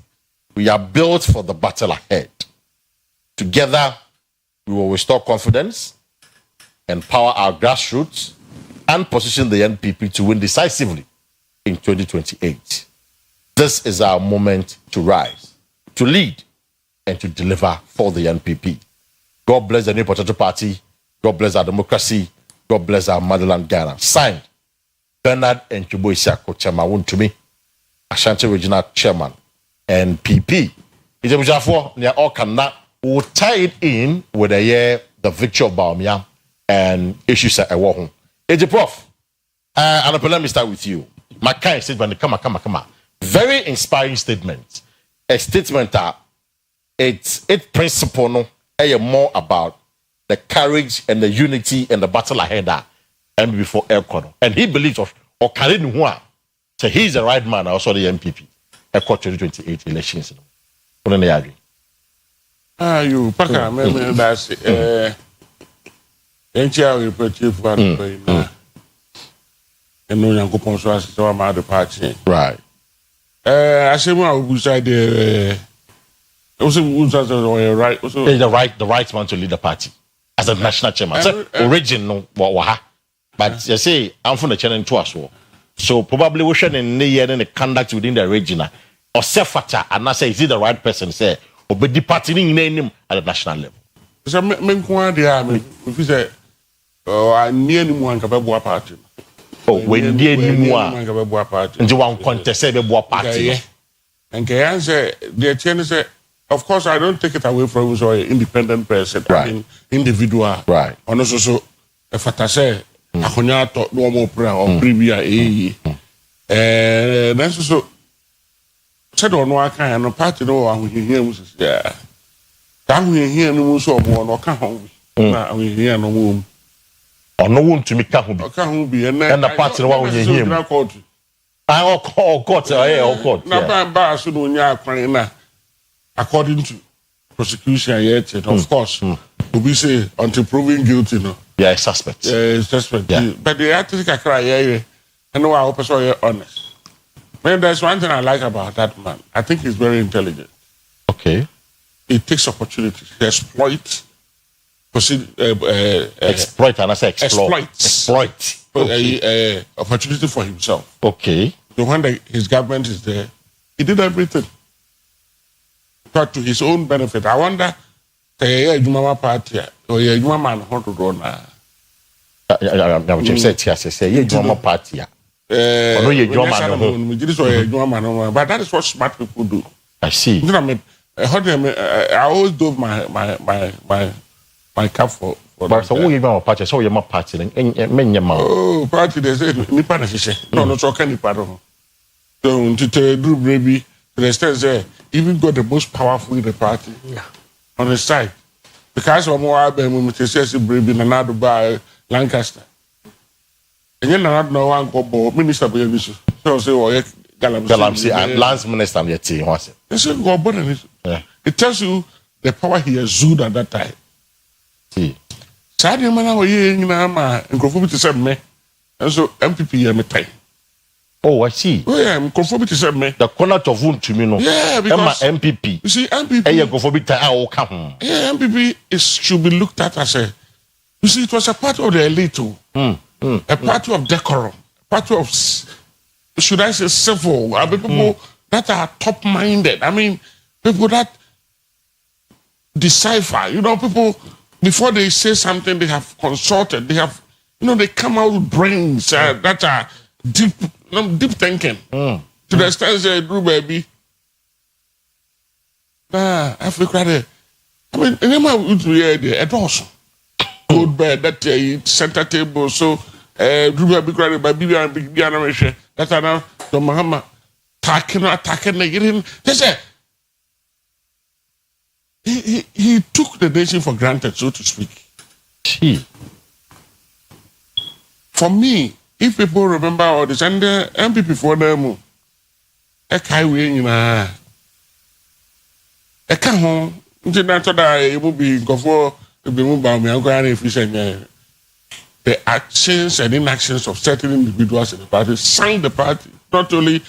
we are built for the battle ahead. Together, we will restore confidence, empower our grassroots, and position the NPP to win decisively in 2028. This is our moment to rise, to lead, and to deliver for the NPP. God bless the new potato party. God bless our democracy. God bless our motherland Ghana. Signed, Bernard Enchubo Isiako Chemawuntumi, Ashanti Regional Chairman, NPP. It's a all can will tie it in with the victory of Baumia and issues at Ewohun. It's a prof. And let me start with you. My kind statement, come on. Very inspiring statement. A statement that its principle no more about the courage and the unity and the battle ahead and before Elkono. And he believes or Karin Hua, so he's the right man, also the MPP. Elko 2028 elections. What do you agree? You Paka, maybe that's NCR repetitive one and no young coupons was the party. Right. I say, well, we said also right. Also, the right man to lead the party as a national chairman. So, original, but you say, I'm from the channel to us. So, probably we should in the conduct within the region or self-factor, and I say, is he the right person? Say, or be departing name at the national level. So, men go there, if you say, I near anyone can be a party. Oh, when near anyone can be a party. And you want contest a party. And Kayan say, the chairman say, of course, I don't take it away from you, an independent person, right. I mean, individual. Right. And also, if I say, I can't talk no more prayer or previous and that's also said on one kind of party, no one will hear us. Yeah. That we hear no more so more, no can't home. We hear no more. Or no one to make can't be, and the party one will hear him. I call court, I court. Now, according to prosecution, yet, of course, we say until proven guilty, no. Yeah, suspect. Suspect. Yeah. But they have to take a cry, I know I hope so you're honest. Man, there's one thing I like about that man. I think he's very intelligent. Okay. He takes opportunities. He exploits. Exploit, and I say exploit. Okay. Opportunity for himself. Okay. So when his government is there, he did everything. But to his own benefit. I wonder, the Juma party or your Juma man, how to go now? I'm just saying, you're Juma party. But that is what smart people do. I see. You know what I mean? I always do my cap for but so who you going party? So you're my party. Oh, party, they say, Nipa Nashisha. No, so can Nipa. So, to do baby, to the extent even got the most powerful in the party on the side. Because of more album, we say, baby, another by Lancaster. And then I know one go minister of the so say, Galamsey and Lance Minister on your team, was it? They say, go on. It tells you the power he exuded at that time. See. Sadia man, and go to me. And so MPP, me time. Oh, I see. Oh, yeah, conformity said me. The corner of wound to me, no. Yeah, because MPP. You see, MPP. Hey, conformity, I will come. Yeah, MPP should be looked at as a. You see, it was a part of the elite, a party of decorum, a party of, should I say, civil. I mean, people that are top-minded. I mean, people that decipher. You know, people before they say something, they have consulted. They have, they come out with brains that are deep thinking. To the extent they do, baby. Africa, I mean, anyone would be at also. Good bed, that center table, so Drew be crying by Bibi and Big Biana. That's now the Muhammad attacking the they say he took the nation for granted, so to speak. For me, if people remember all this, and the MPP for them, a highway, a car, it will be for the actions and inactions of certain individuals in the party sang the party. Not only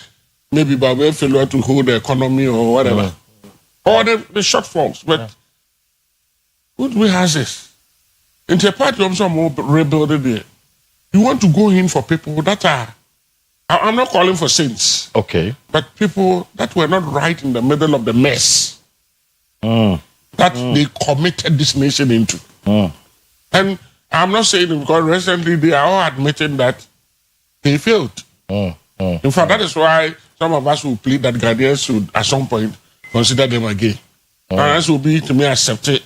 maybe by way failure to hold the economy or whatever, or the shortfalls, but what we have this? Into a party of some more rebuilding there. You want to go in for people that are, I'm not calling for saints. Okay. But people that were not right in the middle of the mess that they committed this nation into. And I'm not saying it because recently they are all admitting that they failed. In fact, that is why some of us will plead that Ghanaians should at some point consider them again. And will be to me accepted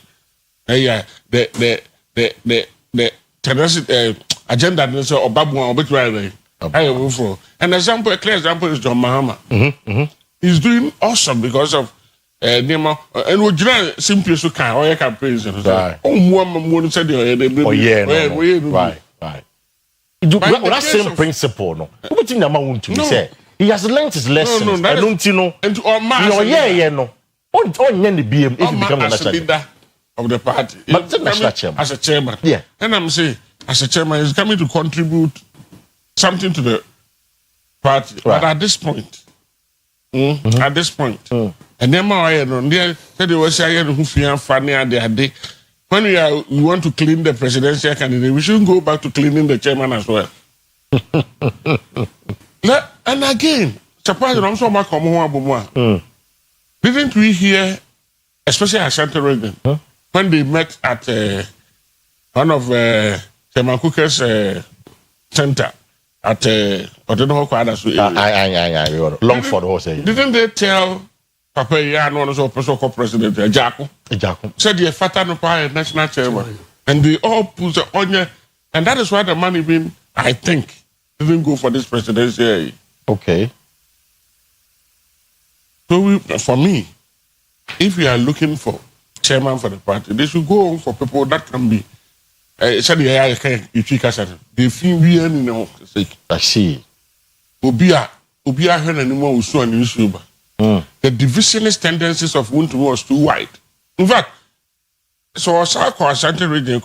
the tendency agenda or babu or betray. An example, a clear example is John Mahama. He's doing awesome because of Nema and we just simply so can or campaigns. Right. Right. That same principle, no. What in amount to say? He has learned his lessons. I don't know. And to our mass, no. On the BM if he becomes a national leader of the party. But as a chairman. Yeah. And I'm saying, as a chairman, he's coming to contribute something to the party. Right. But at this point, and then my said they were saying who fear funny and they had when we want to clean the presidential candidate, we shouldn't go back to cleaning the chairman as well. And again, surprised I'm so much didn't we hear, especially at Ashanti region, when they met at one of Chairman Cooker's center at I don't know how Longford horse. Didn't they tell Papa Yan one of the president Jaco said the Fata no national chairman, and they all put the onion, and that is why the money been, I think, didn't go for this presidency. Okay. So for me, if you are looking for chairman for the party, they should go for people that can be. They feel we are I see. Obia heard anymore so and issue. The divisionist tendencies of Wuntu was too wide. In fact, so Osaka Ashanti region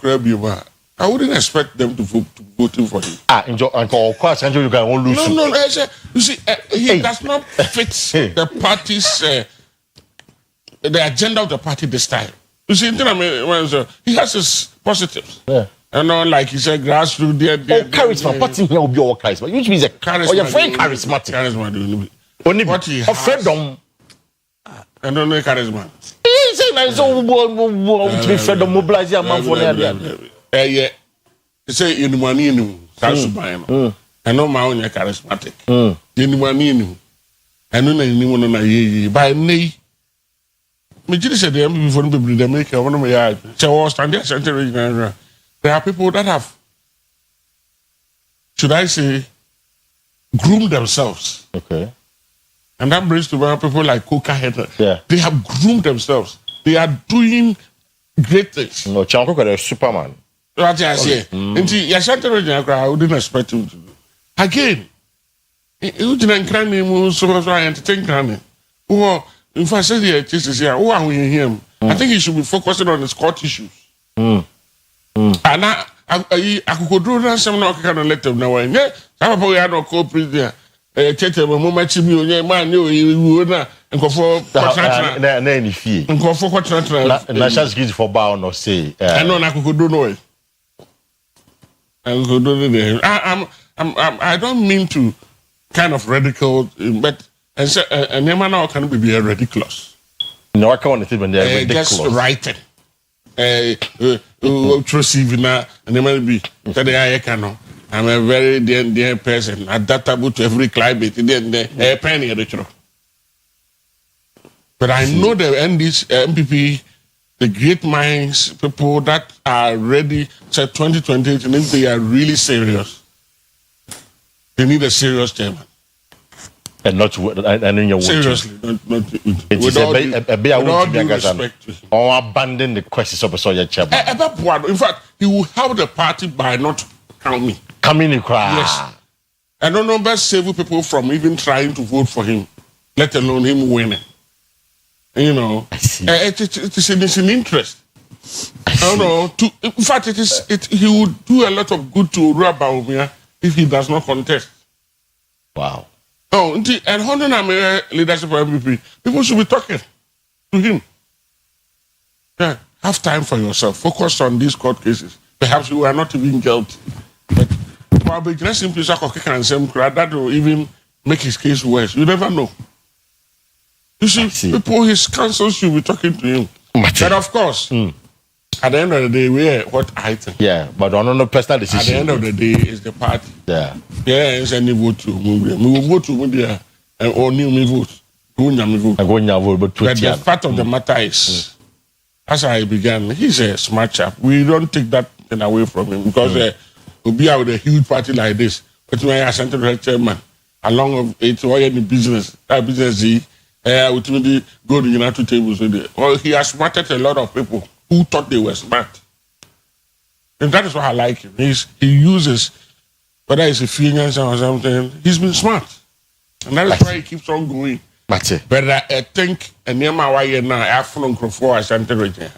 I wouldn't expect them to vote for him. Enjoy Uncle Ashanti you can lose. No, you see, he does not fit the party's the agenda of the party this time. You see, he has his positives. Yeah. And like he said, grassroots there. Charisma. Party here will be all charisma. Which means a charisma. You're very charismatic. Charisma. Only what he has. Freedom. And only charisma. He said, "I saw which means freedom mobilize your man for the yeah. He say in money no. That's why. I know my own charismatic. In money I know anyone na ye by nay. Me said them before people they make one of my so standing center. There are people that have, should I say, groomed themselves. Okay. And that brings to mind people like Coca Header. Yeah. They have groomed themselves. They are doing great things. No, Chanko is Superman. What I say. And I wouldn't expect him to do. Again, you didn't cry him, so I entertain crying. Or, in fact, say the artist here, who are we him? I think he should be focusing on his court issues. And I could do that. Some not can let them know. Yeah, some people are not co-president. tete mo machi mi onye man you na nkofo kwatra na any fee nkofo kwatra national security for bound or say I know na kokodo no I don't mean to kind of ridicule, but and now can be ridiculous. No, I can't even ridiculous. Just writing. Receiving and they might be I'm a very dear person, adaptable to every climate. Then a penny retro. But I know the MPP, the great minds, people that are ready to 2028, and if they are really serious, they need a serious chairman. And not and in your seriously, not with all due respect to him. Or abandon the questions of a soldier chairman. In fact, he will help the party by not coming in cry. Yes. I don't know, best save people from even trying to vote for him, let alone him winning. You know, it is in interest. I don't know. In fact, he would do a lot of good to Ruabaumia if he does not contest. Wow. Oh, and holding a leadership of MVP, people should be talking to him. Yeah, have time for yourself. Focus on these court cases. Perhaps you are not even guilty, but probably just simply that will even make his case worse. You never know. You see, people, his counsel should be talking to him. But of course, at the end of the day, we are what I think. Yeah, but on no personal decision. At the end of the day, it's the party. Yeah. Yeah, it's any vote to we will vote to Mudia and or new me vote. But the fact of the matter is, as I began, he's a smart chap. We don't take that thing away from him because we'll be out with a huge party like this. But when I sent the chairman, along with it, or any business, that business, ultimately go to the United tables with it. Well, he has smarted a lot of people who thought they were smart. And that is why I like him. He uses, whether it's a finance or something, he's been smart. And that is why he keeps on going. But I think, and near my way now, I have from Crawford, I sent it.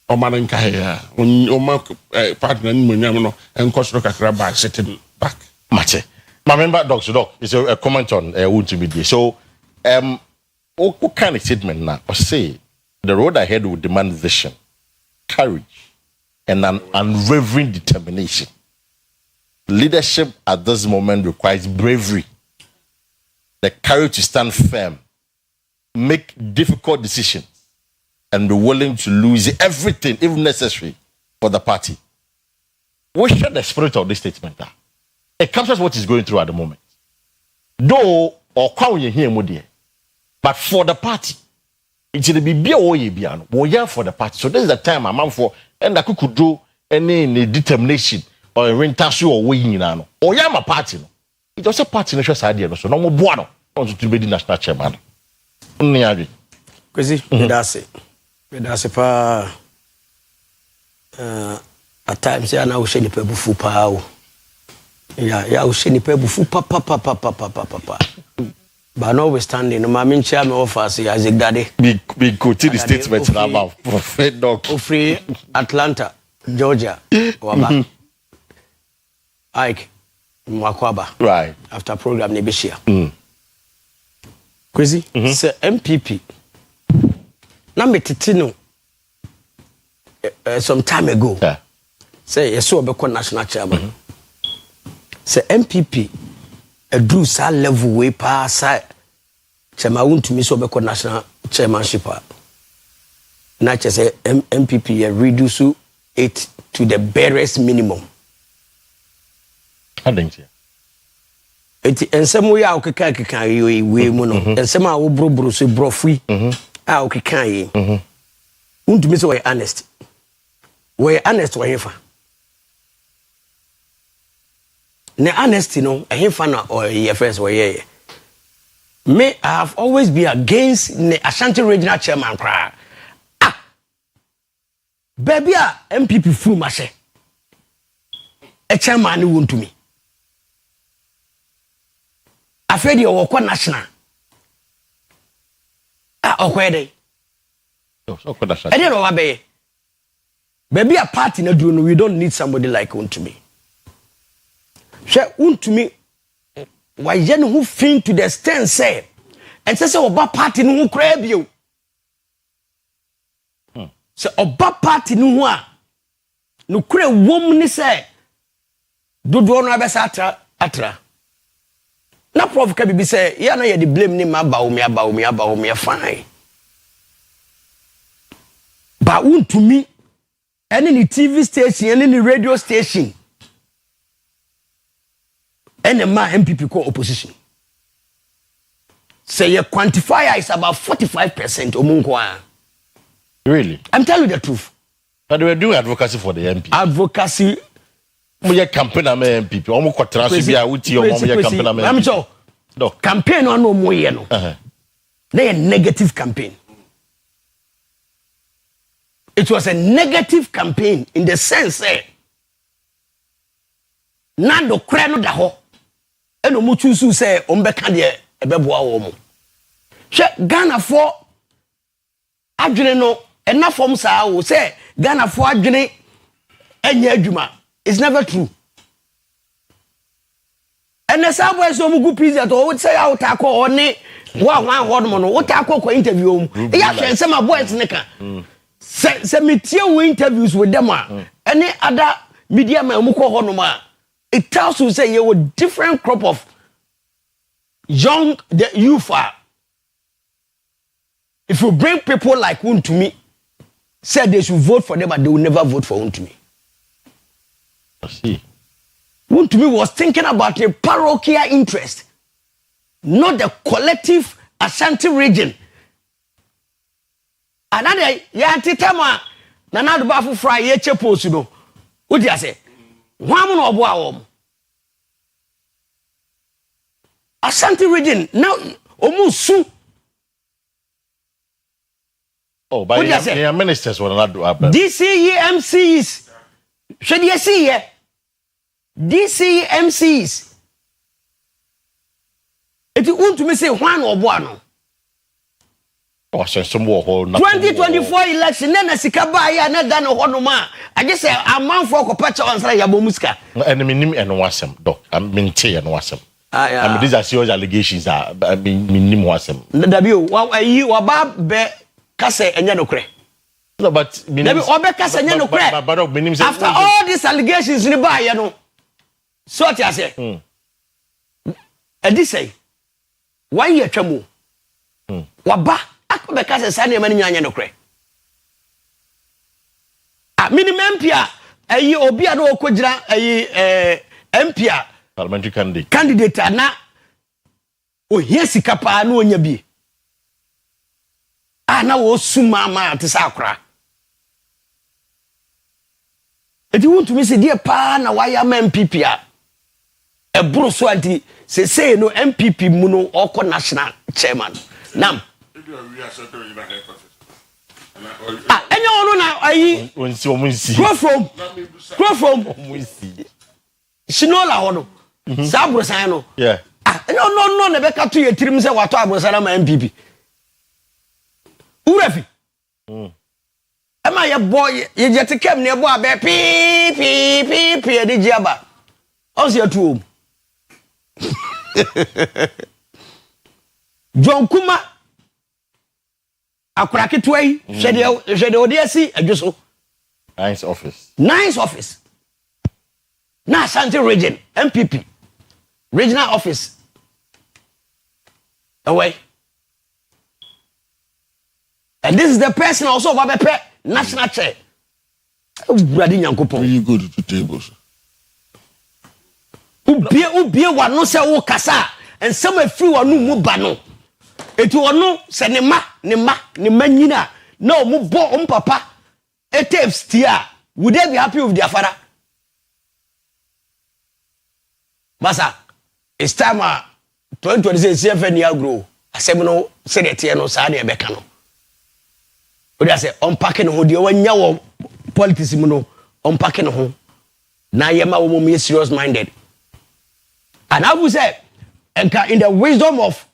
Oman Kaya, when your partner and Costa Kakraba sitting back. Mate. My member, Dr. Doc, is a comment on would to be there. So, what kind of statement now? Or say, the road ahead will demand vision, courage, and an unwavering determination. Leadership at this moment requires bravery, the courage to stand firm, make difficult decisions, and be willing to lose everything, if necessary, for the party. What should the spirit of this statement are? It captures what he's going through at the moment. Though, or how you hear more, but for the party, it's the BBO, we for the party. So this is the time I'm for, and I could do any determination or rentation or winning. Or I'm a party. It was a party national idea, so no more buono to be the national chairman. Kwesi, that's it. At times, I know she need to be power. Yeah, she need to be papa. But notwithstanding, no matter chairman offers as a daddy. We go to the statement now. Prophet Doc. Free Atlanta, Georgia, Waba. Ike, Mwakwaba. Right. After program Nebishia. Kwesi, say MPP. Na metitino some time ago. Yeah. Say yeso obekọ national chairman. Say MPP a drew sa level way pa sa chairman wuntumi so obekọ national chairmanship. Na che say MPP reduce it to the barest minimum. I think yeah. Eti ensem wo ya okeka we mu no. Ensem a wo brobro so brofui. Okeka yi. Wuntumi so we honest. We honest we hefa. Ne honesty no hefa na or your first we ye. Me I have always been against the Ashanti regional chairman cry. Baby a MPP full mashe. A chairman ni wuntumi. Afedi okwa national. Okwede. So that's I don't know what be. Baby a party na do no, we don't need somebody like Untumi. She Untumi why yen who fin to the stand say and say oba party no ho kra bio so oba party no ho a no kra wom ni say dodo no abesa atra na prof ka bibi say ya na ye the blame ni ma ba wo me fine ba untumi any TV station any radio station any ma MPP call opposition say your quantifier is about 45% omunko. Really? I'm telling you the truth. But they were doing advocacy for the MP. Advocacy. We campaign am MPP. Omo kwatra so bia wuti omo we campaign am MPP. No. Campaign on no moye no. They a negative campaign. It was a negative campaign in the sense na do kra no da ho. Eno mu chusu say ombeka de ebeboa wo mo. Hwe Ghana for adwene no ena form saa wo say Ghana for adwene enya adwuma. It's never true. And the subway so mugu president o would say out akọ oni wa wan no what akọ interview mu. E ya hwe say my boys nika. Say metie we interviews with them any other media man mu ko ho no ma. It tells you say you were different crop of young the youth are. If you bring people like Untumi, say they should vote for them, but they will never vote for Untumi. I see. Untumi was thinking about a parochial interest, not the collective Ashanti region. Another yantitama na do bafu fry ye chepos no. What do you say? One no obo Ashanti region now omusu. Oh, by your ministers will not do happen. DCEMCs. Should you see here? DCEMCs. If you want to me say one or one. Oh, so some more 2024 election, then a sikaba ya na dano honoma. I just say a man for kopacha on say yabomuska. And minim and wasem, doc. I mean tea and wasem. I mean these are serious allegations that I mean minim wasem. W you waba be kase enya no kre. No, but minim obe kase enya no kre. After all these allegations ni ba ya no. So what you say? And this say 1 year twamo. Waba akobeka se sane mani nyanya no kre. Minimum pia ayi obi a no okogira ayi MP parliamentary candidate na ohia sika pa na onya bi. Na wo suma ma te sa akra. Edi wontu me se die pa na waya ma MPP a bro so anti say no MPP mu no oko national chairman. Nam enye onu na ayi go from Shinola hono sa abrosan no yeah enye no na be ka to yetirim se wato abrosan ma MPP urafi ama ye boy ye jete kem ne bo abe pi de jiaba o se atu John Kuma akurake toyi hwede odiasi adwoso nice office na Ashanti region MPP regional office away and this is the person also of abepe national chair brady nyankopon you go to the tables ubie wa no se wo kasa and some free wa no mu ba no eti ono se ne ma nyina na o mu bo o papa tapes tia would they be happy with their father masa it's time 2026 CFN ya grow asem no se de tie no sa de e beka no o dia say unpacking ho de wanya wo politics mu no unpacking ho na yema wo mo serious minded and I would say in the wisdom of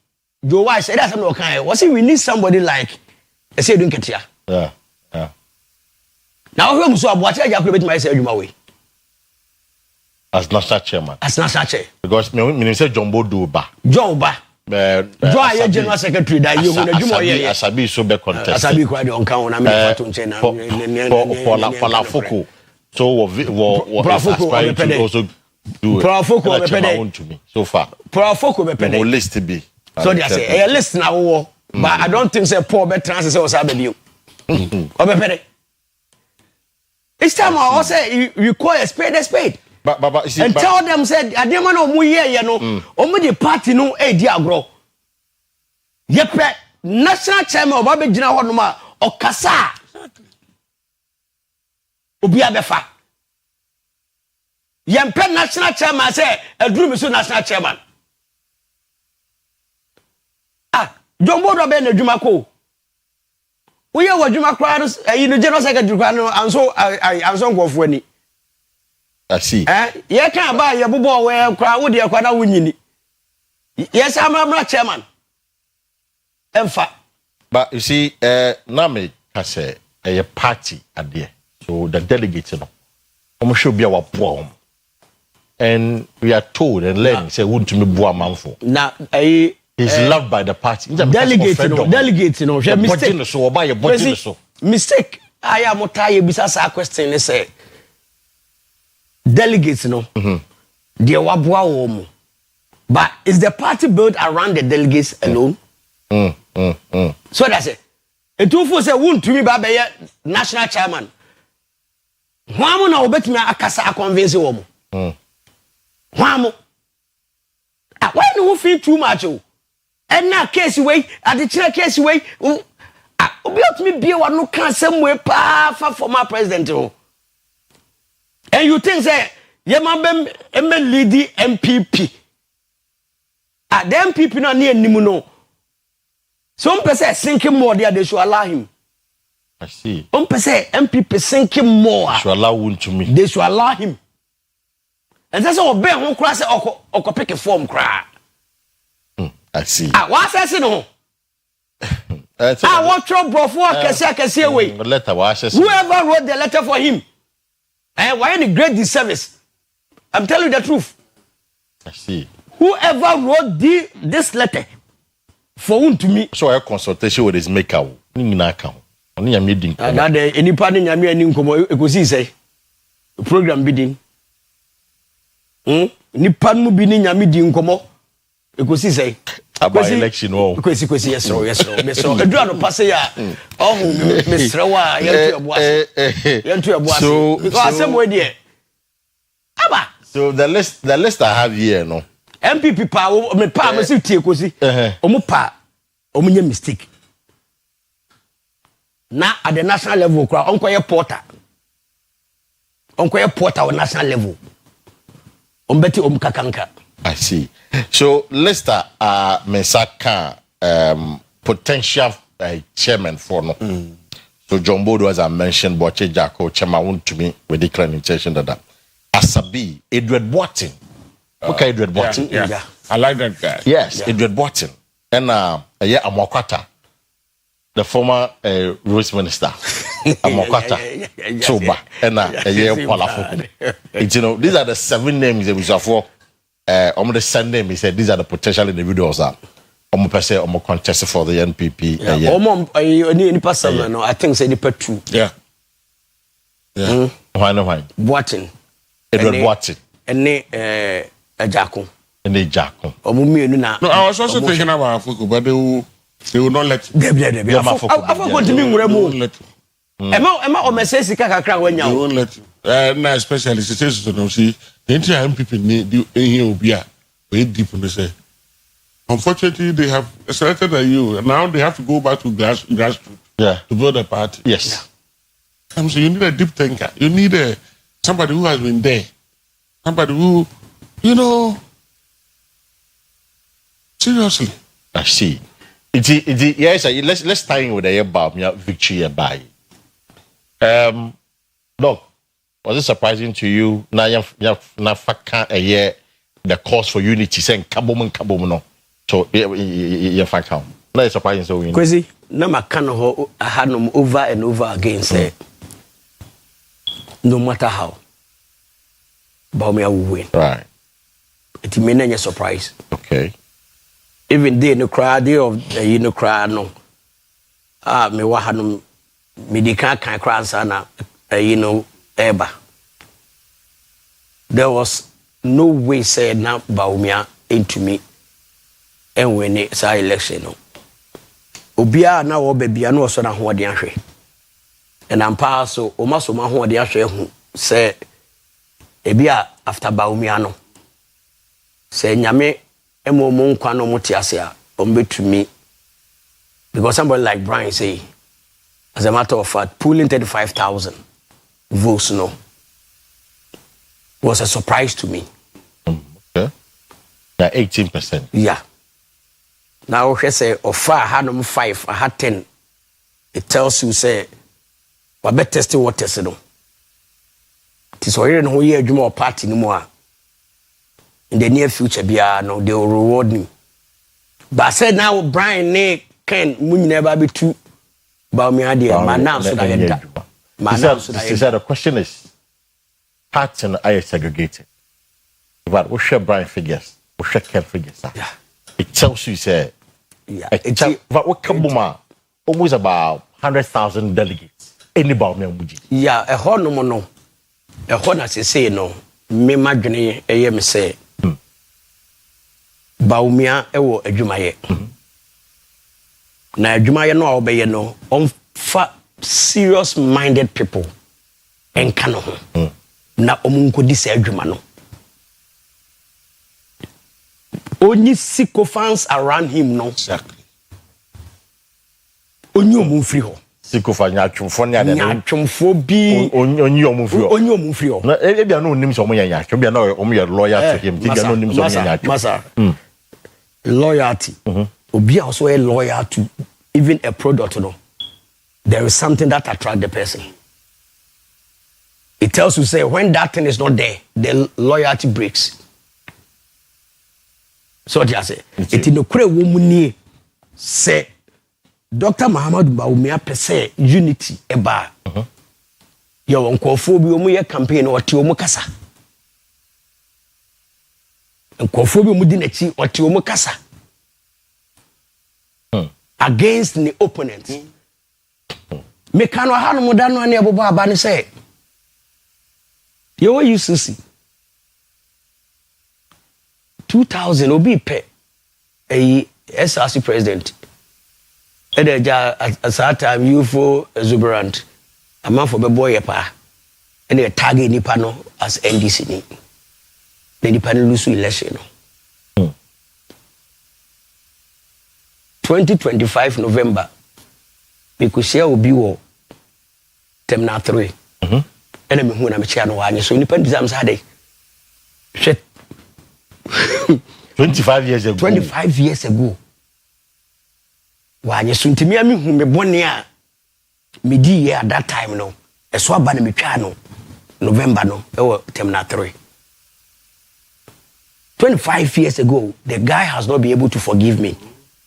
Joe Wise, that's no kind. Was it we need somebody like I say doing Ketia? Yeah. Now who so about I could make myself my way. as national chairman. As national chair. Because me say Jumbo do ba. John ba. John ye general secretary that you gonna do more here. Asabi so be contest. Asabi kwa de onka wona me fatu nche na. For la foko. So aspiring to also do it. Foko be pede to me so far. Foko be pede. No list be. So they say a list na wo. But I don't think say Paul be trans say osabe bio. Obe pede. It's time I also you call a spade. But you see, and tell them said I didn't want to you know omo the party no e di agro. Yepe national chairman oba be gina ho no ma okasa. Obi abefa. Yempe national chairman say aduru me so national chairman. Jombo do be na adwuma ko. We are wadwuma kra no you know general secretary kra no anso nkofo ani. I see. Ye can ba ye bobo we kra wo de kra na wunyini. Yes amra chairman. Emfa. But you see na me ka say a party ade. So the delegates no. Omo should be our poor. And we are told and learning say won't me boa manfo. Na he's loved by the party. Delegate no. Mistake. So oba ye budget so. Mistake. Aya motaye bisa sa question say delegates no. They waboa wo mo. But is the party built around the delegates alone? So that's it. And two for say won't to me ba be national chairman. Hwamu na obetimi akasa convince wo mo. Hwamu. Why no feel too much o? And now case way at the chair case way obi otimi bie wa no kan somewhere pa fa former president o. And you think say ye man be lead MPP. The MPP no near nimu no. Some person sinking more there they should allow him. I see. Some person MPP sinking more. Should allow one to me. They should allow him. And that's all be who cross oko pick a form cry. I see. What says no? What trouble for kese away. Letter whoever wrote the letter for him. Why any great disservice? I'm telling you the truth. I see. Whoever wrote this letter for whom to me. So a consultation with his maker. Ni na account. Oni ya meeting. Na de enipa ni nyame ani nkomo ekosi say program bidding. Nipa mu bi ni nyame di nkomo ekosi say about election wo. Kwesi yes sir. Edura no pass ya. Oh Mr. Wa yentu eboase. So because same way there. Aba. So the list I have here no. MPP pa me pa me si tie kosi. Omo pa omo nya mistake. Na at the national level kra onkoye porter. Onkoye porter on national level. Ombeti kakanka. I see. So Lester Mensaka potential chairman for no. So John Bodo, as I mentioned, Boche Jacko, chairman want to me with declaring intention that Asabi, Edward Boatin. Okay, Edward Boatin. Yeah. I like that guy. Yes, Edward Boatin. And Amokwata, the former Rose Minister. Amokwata. Choba. And Palafo. You know, these are the 7 names that we saw for. The same name, he said these are the potential individuals that almost contested for the NPP. I think say the 2. Yeah. Why? Boatin. Edward Boatin. And Jacko. And Jacko. No, I was also thinking about Fuku, but they will not let you. I forgot to me remove. Emma o message kakra when you won't let you. Na especially situations to know see the entire MPP need here obi a very deep in say. Unfortunately, they have selected you, and now they have to go back to grassroots. Yeah. To build a party. Yes. So you need a deep thinker. You need somebody who has been there. Somebody who, seriously. I see. Yes. Let's tie in with the about victory by. Look, was it surprising to you? Now you a year the cause for unity saying kabom no. So you find how. Now it's surprising so we. Kwesi, na makano ho I had them over and over again say no matter how Baumia will win. Right. It may not be a surprise. Okay. Even they no cry, they of no cry no. Me wa hanum medical can cry sana eba. There was no way said now Baumia into me and when it's our election no. Obia na wo baby na so na ho de ahwe. And I'm pass so o maso ma ho de ahwe hu say ebia after Baumia no. Say nyame emo mo nkwa no muti ase a ombetumi because somebody like Brian say as a matter of fact pulling 35,000 votes no was a surprise to me. Okay. Now 18%. Yeah. Now he say offer had 5 I had 10. It tells you say we better test what test no. Tis already no year adwuma party no more. In the near future, no, they will reward me. But I said now, Brian, Nick, Ken, we never be too. About me, idea. My now, so that he said the question is, parts and I segregated. But what share Brian figures? What share Ken figures? Yeah. It tells you, say, yeah. But what Kabuma almost about 100,000 delegates. Anybody, me, yeah, a horn no, a horn as you say no. Me madwene me say Baumia ewo adwumaye na adwumaye no a obeye no on fa serious minded people enka no ho na omunkodi se adwuma no only sycophants around him no exactly only omunfiri ho sycophants nyatwomfo ne ade nyatwomfo bi only omunfiri ho na ebia no onim so omo nyatwo bia na omo ye loyal to him bia no onim so omo nyatwo masa loyalty obi also a loyal to even a product no there is something that attract the person. It tells you say when that thing is not there the loyalty breaks. So what you say it in the kure wo mu nie say Dr. Muhammad Baumia per se unity eba yo nkofo bi omu ye campaign oti omu kasa nkofo bi omu di nachi oti omu kasa against the opponents me kanu hanu mu danu ani abobo aba ni say you used to see 2000 obi pe SRC president Edeja at that time UFO exuberant a man for Oyerepa and a tag nipa no as NDC ni. The nipa lose election no. 2025 November because share obi wo terminal 3. And me hu na me chia no wanye so nipa exam sade. 25 years ago. 25 years ago. Wanye so ntimi ami hu me bone a me di ye at that time no eso aba na me twa no November no terminal 3 25 years ago the guy has not been able to forgive me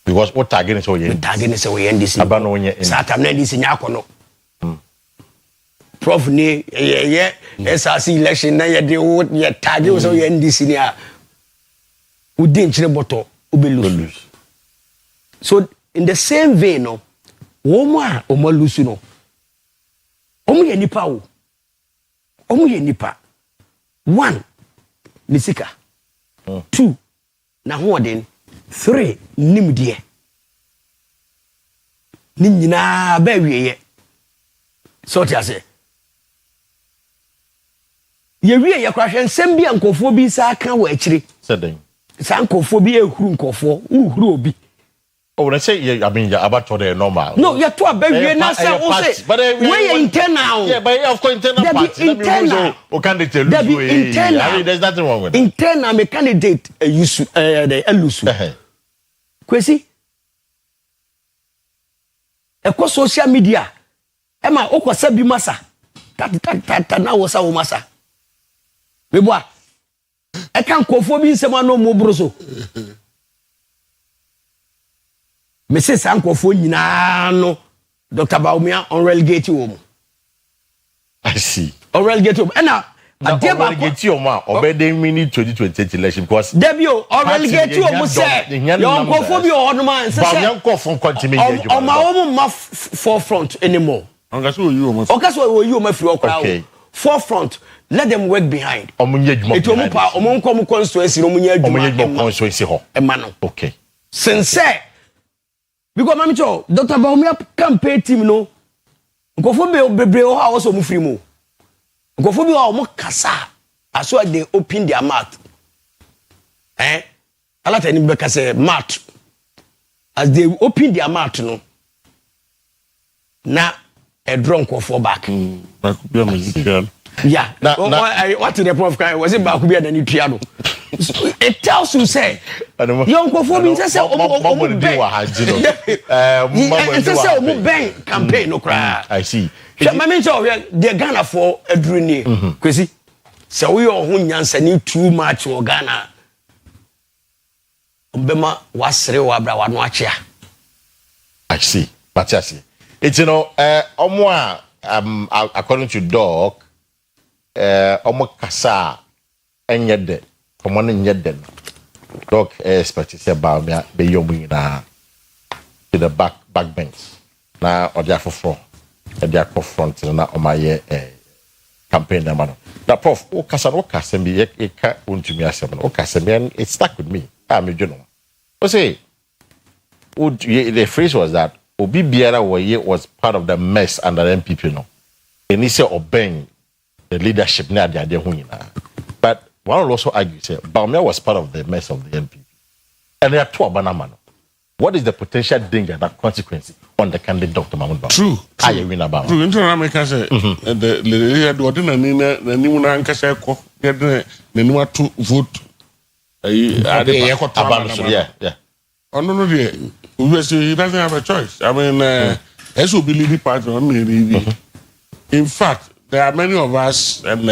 because what target is oye target is oye NDC aba no onye satam na NDC nya akono prof ni ye SRC election na ye de wo ye target was oye NDC ni a udin chire boto obelose. So in the same vein no woman omo lusu no omo ye nipa wo omo ye nipa 1 nisika 2 na hoden 3 nimdie ni nyina ba wieye so ti ase ye wieye kwahwe nsem bia nkofo bi sa ka wa akire seden sa nkofo bi ehuru nkofo uhuru obi. Oh, when I say, I mean, you're about to the normal. No, you're too baby. Now, say, we're internal. Yeah, but of course, internal party. Internal. Or candidate. Internal. I mean, there's nothing wrong with that. Internal, me candidate, the Elusu. Kwesi. Eko social media. Ema, oko sabi masa. Tata na wosa wo masa. Meboa. Eka nkofo bi nsema no mo broso. Mrs. Ankofo nyina no Dr. Baumia on relegate wo. I see. On relegate wo. And now Adia ba get you ma obede mini 2020 election because Debio or relegate you mo say your nkofo bi o no man say ba nkofo continue ejuma o ma wo ma forefront anymore Ongaso you o ma Ongaso you ma free okra forefront let them work behind omunye ejuma eto mo pa omo nkom constituency no munye ejuma constituency ho e ma no okay sincere because mami cho Dr. Baumia campaign team no nkofo bebre o ha wo so mu free mo nkofo bi wa mo kasa aso they open their mouth alata ni be kasa mouth as they open their mouth no na a drunk nkofo back back be am Nitria yeah what to the prof kind was it back be na Nitria no it tells you say young nkofo bi say o be wa haji no say o ben campaign no cry I see mami cho the Ghana for adruni Kwesi say we ho nyansa ni too much o Ghana mbema wasere wa bra wa no achia I see but I see it's omo according to doc omo kasa enye de omo nye de doc expect say ba me be yomu na to the back bench na odia foforo they are front na omaye campaign na no that prof o kasa bi e ka untumi asem no o kasa me it stuck with me me dweno o say the phrase was that obi biara was part of the mess under the MPP no and he said obeying the leadership na ade ho nyina but one will also argue say Baumia was part of the mess of the MPP and there are two abanama no what is the potential danger, that consequence on the candidate Dr. Mahmoud Bawumia? True. I win about. True. Internal America say the ordinary na ni muna ankasa ko get na ni wa to vote. Yeah. Oh no there. We say he doesn't have a choice. I mean, SOB leading party on me. In fact, there are many of us, and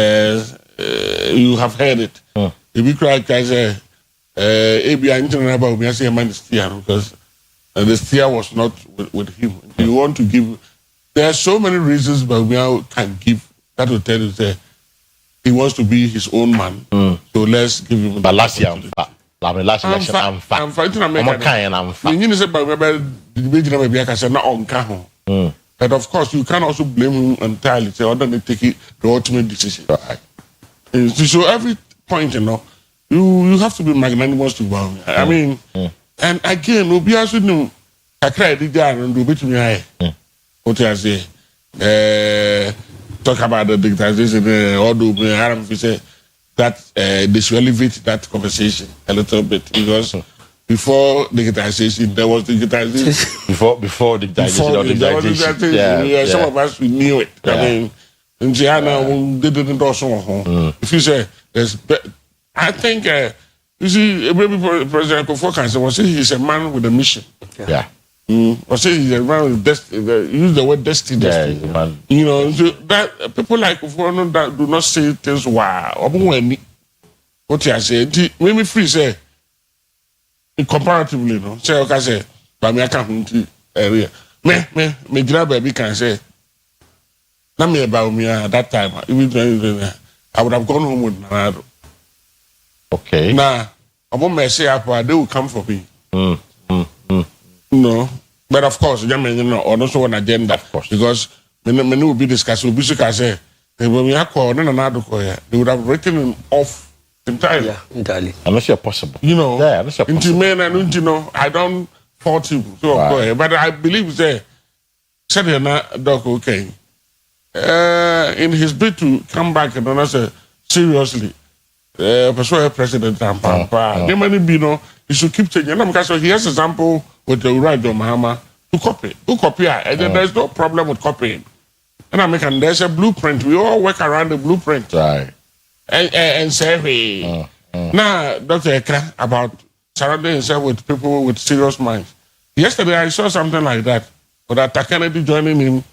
you have heard it. If you cry, say. ABI International Bawumia say man steer because the steer was not with him. You want to give. There are so many reasons Bawumia can give that will tell you that he wants to be his own man. So let's give him. But last year, I'm fighting America. You say Bawumia the baby I say not on kaho. But of course you can also blame him entirely. Say other than take the ultimate decision. Right. So every point you have to be magnanimous to Bawumia. I mean, and again, Obi Asiedua kakra di there and do between me. What I say, talk about the digitization. All do me say that this will elevate that conversation a little bit because before digitization there was digitization. before digitization. Yeah, some of us we knew it. I mean, in China they didn't also. If you say there's. I think, you see, President Kofi was saying he's a man with a mission. Yeah. Or say he's a man with destiny. Use the word destiny. Yeah, you know, so that people like Kofi that do not say things wow. What you say, make me free say. Comparatively, no. Say okay, say, but me I can't area. Me grab baby can say. Not me about me at that time. I would have gone home with Nanado. Okay. Nah, I'm gonna mess up. They will come for me. No, but of course, you know, or also an agenda. Of course, because many will be discussed. Will be say when we are called, they would have written him off entirely. Yeah, entirely. Unless you're possible. You know. Yeah, unless you're possible. Men and you know, I don't fault him. So right. But I believe said Doc okay. In his bid to come back and answer seriously. President there many be he should keep changing because he has example with the Urajo Mahama to copy. Who copy and then there's no problem with copying. And I mean there's a blueprint. We all work around the blueprint. Right. And say hey. Now Dr. Ekra about surrounding himself with people with serious minds. Yesterday I saw something like that. But that Kennedy joining him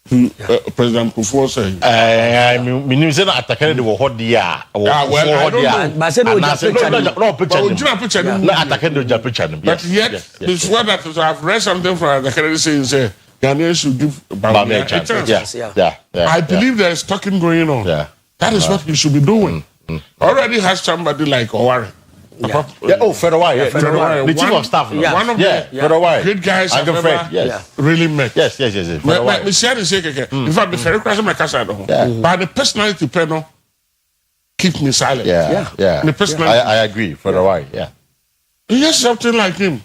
to President Kufuor saying. I mean, say that Kennedy was hot there. I don't know. But I said no picture. No, but yet, this word that I've read something from Kennedy saying, say Ghanaians should give Bawumia a chance. Yeah. I believe there's talking going on. Yeah. That is what he should be doing. Already has somebody like Owari. Federal, the chief of staff. One of the great guys I've ever really met. Yes. In fact, the very question my casa but the personality panel keep me silent. The personality. I agree. Federal, Yes, something like him.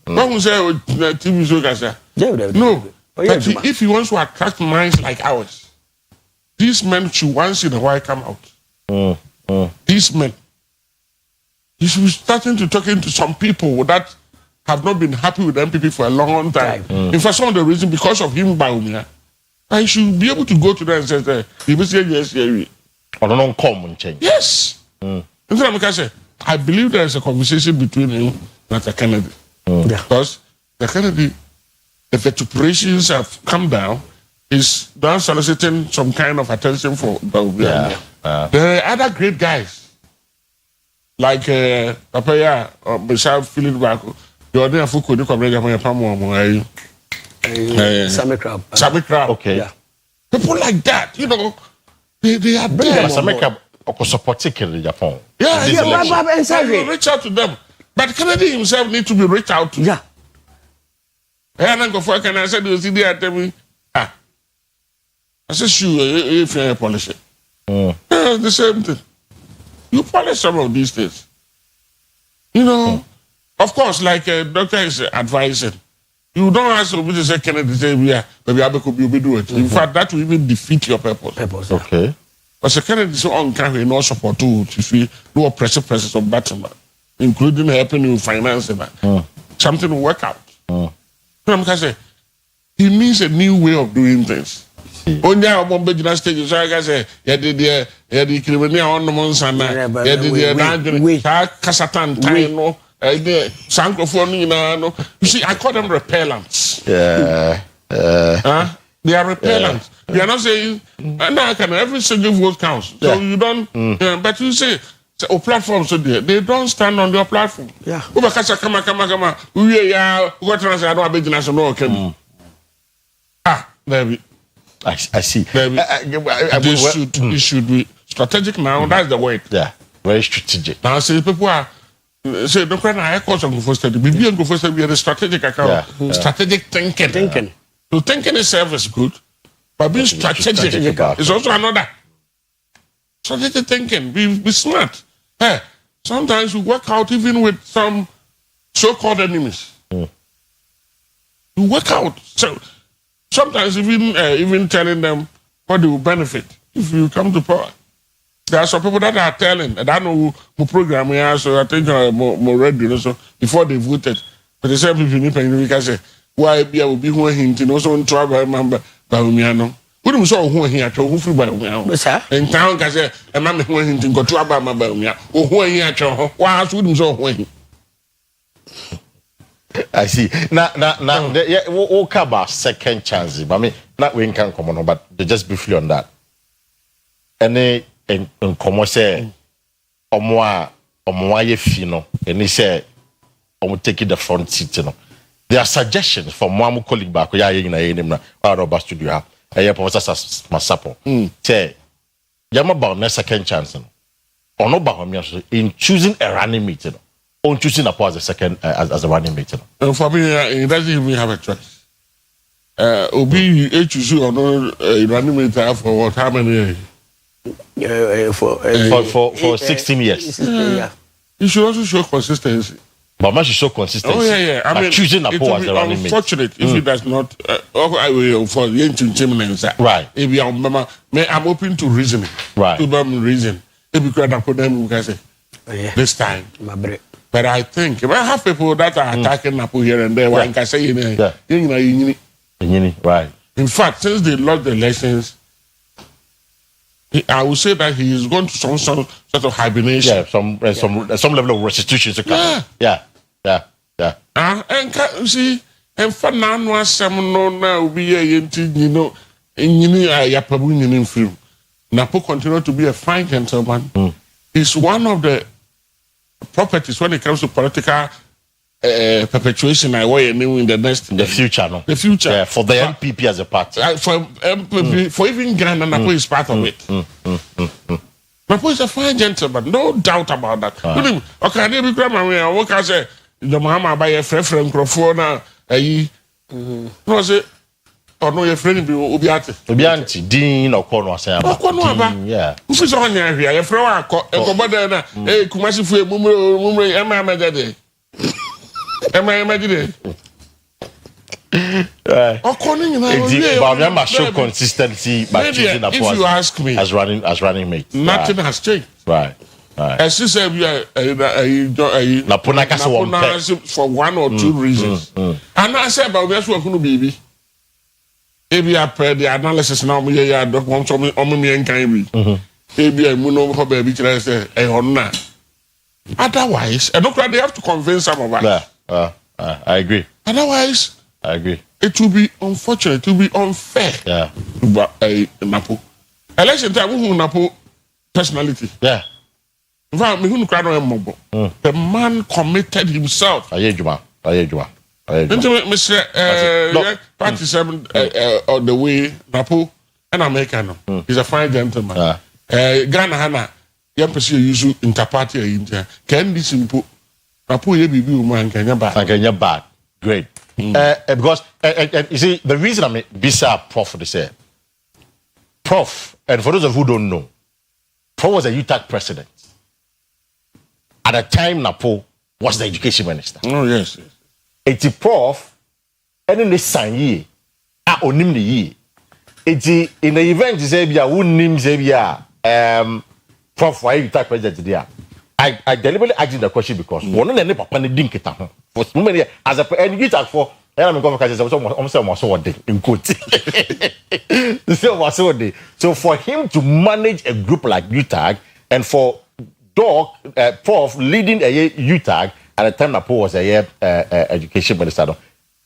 What was that TV show? No, but if he wants to attract minds like ours, these men should once in a while come out. These men. You should be starting to talking to some people that have not been happy with MPP for a long time. In fact, some of the reason because of him, Baumia, I should be able to go to them and say, yes. I believe there is a conversation between him and the Kennedy. Because the Kennedy, the vituperations have come down, is now soliciting some kind of attention for Baumia. There are other great guys. Like Papaya or Bishop Philip Baku, you're there for Kudu Comrade Sammy Crab. Okay. Yeah. People like that, you know, they are there. Sammy Crab supporting in Japan. Reach out to them. But Kennedy himself needs to be reached out to. Yeah. And go for can I said you see there tell me, I said sure if you're a policy. The same thing. You polish some of these things. You know, of course, like a doctor is advising, you don't ask me to say, Kennedy say, maybe I could be do it. In fact, that will even defeat your purpose. Okay. But Kennedy is on carry no support to see no oppressive process of battle, including helping you financing. Something will work out. He needs a new way of doing things. Only our bomb stage, so I say, the criminal on the Monsana, Casatan, Tino, Sankophone. You see, I call them repellents. They are repellents. You are not saying, I can every single vote counts. So you don't, but you say, platforms, so they don't stand on your platform. Come, we are what I don't have national. There I see. It should be strategic now. That's the word. Yeah, very strategic. Now, see, people are say, don't cry. I call some for study. We are for study. We are strategic account. Strategic thinking. So thinking itself is good, but being strategic is also another. Strategic thinking. Be smart. Hey, sometimes we work out even with some so-called enemies. You work out. So. Sometimes even telling them what they will benefit if you come to power. There are some people that are telling, and I know my program here, so I think more ready, so before they voted. But the same people need to can say, why be I will be one hint, and also on trouble, remember, Baumiano. Who do you saw who here to who free Baumiano? In town, can say, a man one hint and go to about my Baumia, or who here to why wouldn't you saw when. I see. Now, we'll come about second chances. But I mean, not we can come on, but just briefly on that. Any in common say, Omoa ye fino, and he said, I'm taking the front seat. You know, there are suggestions from one colleague back. Yeah, out of our studio. I Professor Masapo. Say, Yama about second chance. Or no about in choosing a running meeting. On choosing Akua as a second as a running mate. For me, it doesn't even have a choice. Obi choose or no running mate for what? How many? For 16 years. You should also show consistency. But man should show consistency. Oh yeah. I mean, choosing Akua as a running mate. Unfortunate if it does not. For the ancient right. If I'm open to reasoning. Right. To them reason. If you can put them, we can say this time. But I think if I have people that are attacking Napo here and there, one can say, right. In fact, since they lost the elections, I would say that he is going to some sort of hibernation. Yeah, some level of restitution to come. Yeah. And you see, and for now, some no be a film. Napo continue to be a fine gentleman. He's one of the properties when it comes to political perpetuation. I want in the future, no? The future. Yeah, for the MPP as a party. For MPP, for even Ghana, Napo is part of it. Napo is a fine gentleman, no doubt about that. Okay, they be grandma me. What can I say? The mama buy a friend microphone no say or no your friend be Obianti Dean or Kono say yeah. Who is on here? Your friend akọ boda na Kumasi fu mumre ema dede. Ema dede. But show consistency by choosing if you ask me as running mate. Nothing has changed. Right. As you said, we are for one or two reasons. And I said about this one could be. If you have the analysis now, me ya don't want some me and can be. Maybe I muno for baby say otherwise, and look, they have to convince some of us. I agree. Otherwise, I agree. It will be unfortunate. It will be unfair. Yeah. But Napo. Election time, who Napo personality. Yeah. The man committed himself. Ayedua. Mr. 47 on the way, Napo, an American. He's a fine gentleman. Ghana Hana, you pursue use interparty India. Can this simple Napo ye be man can you bad. Great. Because you see, the reason I'm Bisa Prof to say Prof, and for those of who don't know, Prof was a UTAC president. At the time, Napo was the education minister. Oh, yes. It's Prof, and in the same year, onim the year. It's in the event, Zabia, who names Zabia, Prof, why UTAC president there? I deliberately asked the question because one of the papa didn't get for so many as a and UTAC for and I'm going to say in quote. So for him to manage a group like UTAG and for Prof leading a UTAG at the time Napo was a education minister,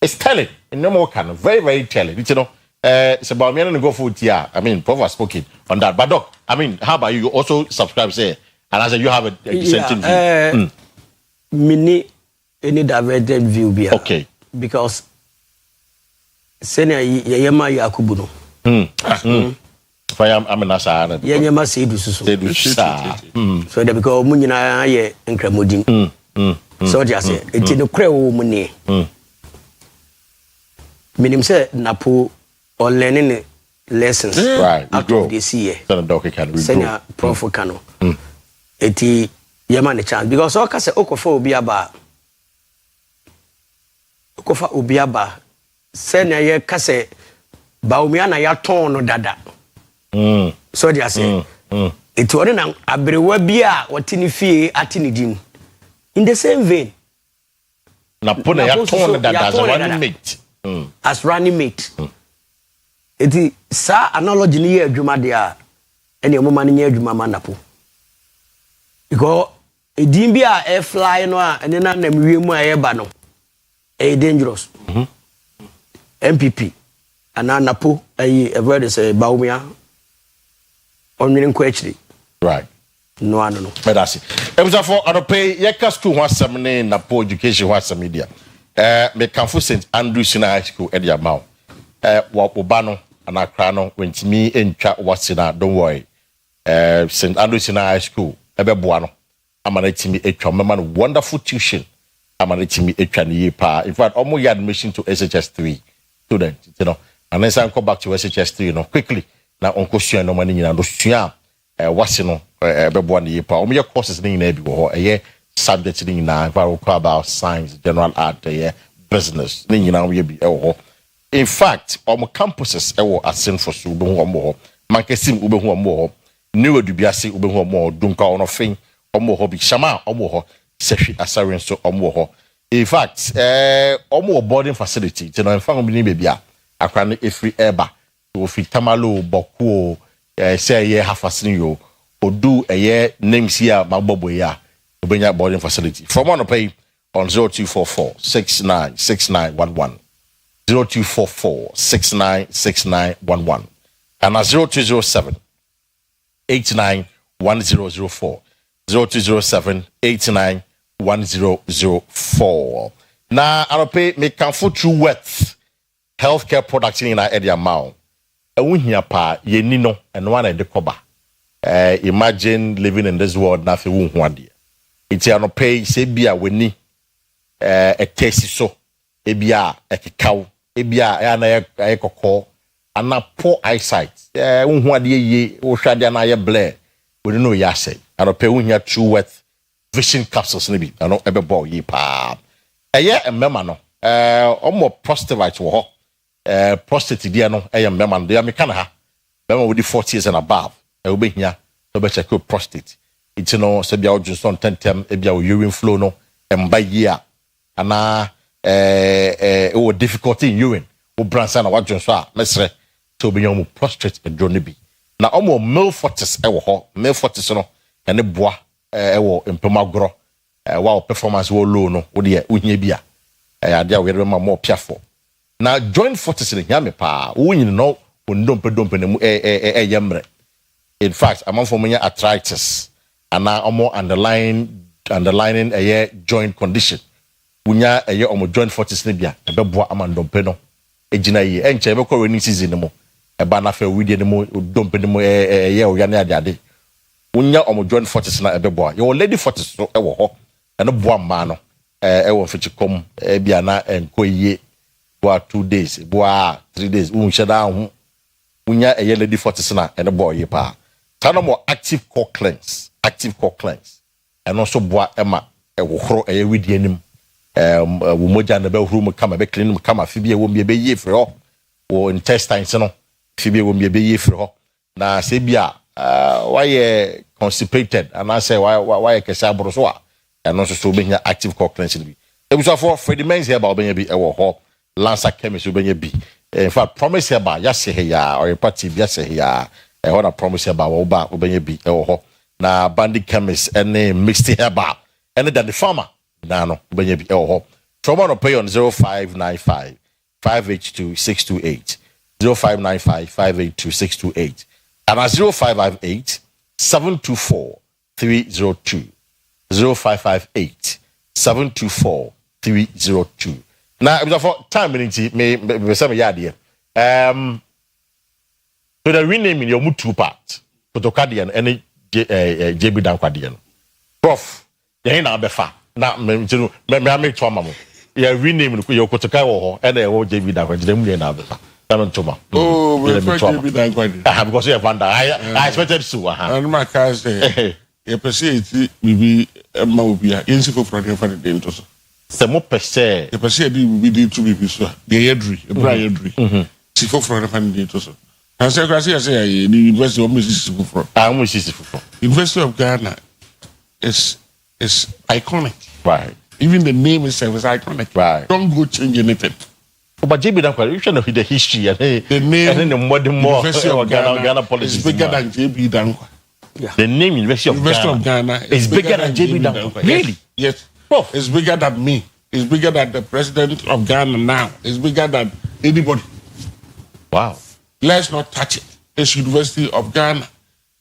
it's telling in no more kind of very, very telling. You know, it's about me and go for TR. I mean, Prof has spoken on that. But Doc, I mean, how about you also subscribe, say, and as you have a dissenting view? Mini any divergent view be okay. Because senior yema yakubuno. I'm an asa. Yema sedu susu. So that because munyina ye nkramodin. So just say it no kre wo muni. Minim say Napo or learning lessons right out of this year. Senior Prof Kano. Eti yema ne chance because all ka say okofa obi aba senior ye ka say baumia na ya ton no dada. So they say it won na abrewa bia wotini fie atini din in the same vein Napo na ya ton no dada as a running mate as running mate eti sa analogy ni ye adwuma de a ene mo man nye adwuma ma Napo because edin bia air fly no a ene na namwie mu a ye ba no e dangerous MPP ana Napo ayi ever dey say baumia onwene nko achiri right no ano no but that's it for pay yeka school ho asem ne Napo education ho asem media me kanfo St Andrews High School e dia maw wo oba no anakra no wentimi entwa wasina don't worry St Andrews High School ebeboa no amana timi etwa mama no wonderful tuition amana timi etwa ne yepa in fact almost your admission to SHS3 student you know and then I come back to SHS3 you know quickly na onkosua no mani nyina no sua wase no beboa ne yepa omo ye courses ni nyina bi wo ho subject ni nyina about science general art business ni nyina wo ye bi ho in fact omo campuses wo asen for so obo omo ho mankesim obo omo ho new edubiase obo omo dunka ono fin omo ho bi shama omo ho sehwi asaren so omo ho in fact omo boarding facility you know in fact omo ni bebi a akra no efri eba ofi tamalo bokuo say ye hafasini yo odu names here magbobo ya obenya boarding facility from on pay on 0244 696911 0244 696911 and 0207 891004 0207 891004 na arope me can foot through worth healthcare products in our area mount. Ehia pa ye ni no eno na de koba imagine living in this world na fe wo hu ade iti ano pay se bia weni tesi so ebia ekekaw ebia ya na ekokọ ana poor eyesight wo hu ade ye wo hwade na ye blur we no ya say ano pay wo hia true worth vision capsules ne bi ano ebebo yi pa eye emema no omo prostate wo ho prostate dia no eye emema no dia me kana ha bema wo di 40 years and above we be hia to be check your prostate it no se bia odwonson tentem e bia urine flow no emba yi a ana o difficulty in urine o bransa na wadwonso a mesre to be your prostate edro ne bi na omo male fortis e wo ho male fortis no ene boa e wo empemagro wa performance wo low no wo de uhia bia ade a we ma more piafo na joint fortis ne hia me pa wo nyin no ondompe ne mu yemre. In fact, among for many arthritis and now more underlining a joint condition. Unya a year or joint fortis nebia, a beboa amandom no. A gina ye, and chebeko rainy season no more. A banner for we did no dumping a year or yana daddy. Unya or joint fortis na a beboa. Your lady fortis so ewo and a boa mano. Ewo fetch come a biana and koye boa 2 days, boa 3 days, unshada unya a year lady fortis na and a boy pa. Tano more active core cleanse, and also boa emma e wo horo e wedi anim wo moja na be horo mu kama be clean mu kama fibie wo mbe be ye fre ho wo intestines no fibie wo mbe be ye fre ho na se bia why constipated and I say why kesa boro so a and also so be active core cleanse bi e buso for Freddie Men's here ba obenye bi e wo ho Lancer chemist obenye bi in fact promise here ba ya se he ya or party bi ya se he ya I want to promise about Oba Obenye bi ewo na Bandit chemist any mixed herba any than the farmer no Obenye bi ewo from on pay on 0595 582 628 0595 582 628 and at 0558 724 302 0558 724 302 now for time minute me some yard so the renaming your two part, Photocadian and JB Danquadian. Prof, the hen are befa. Now, me make trauma. Yeah, renaming your Kotoka and a old JB Danquadian and Abefa. Don't toma. Oh, JB Danquadian. Because you have found I expected so. And my car say, a percent be a mobile, insufferable for the dentist. Some more per se, a percent will be to be so. The Edry, a Brian Edry. See for the dentist. And so I say the University of Mississippi for University of Ghana is iconic. Right. Even the name itself is iconic. Right. Don't go change anything. But JB Dankwa, you should know the history and the name and then the modern more University of Ghana politics is bigger than JB Dankwa. Yeah. The name University of Ghana is bigger than JB Dankwa. Really? Yes. Oh. It's bigger than me. It's bigger than the president of Ghana now. It's bigger than anybody. Wow. Let's not touch it. It's University of Ghana.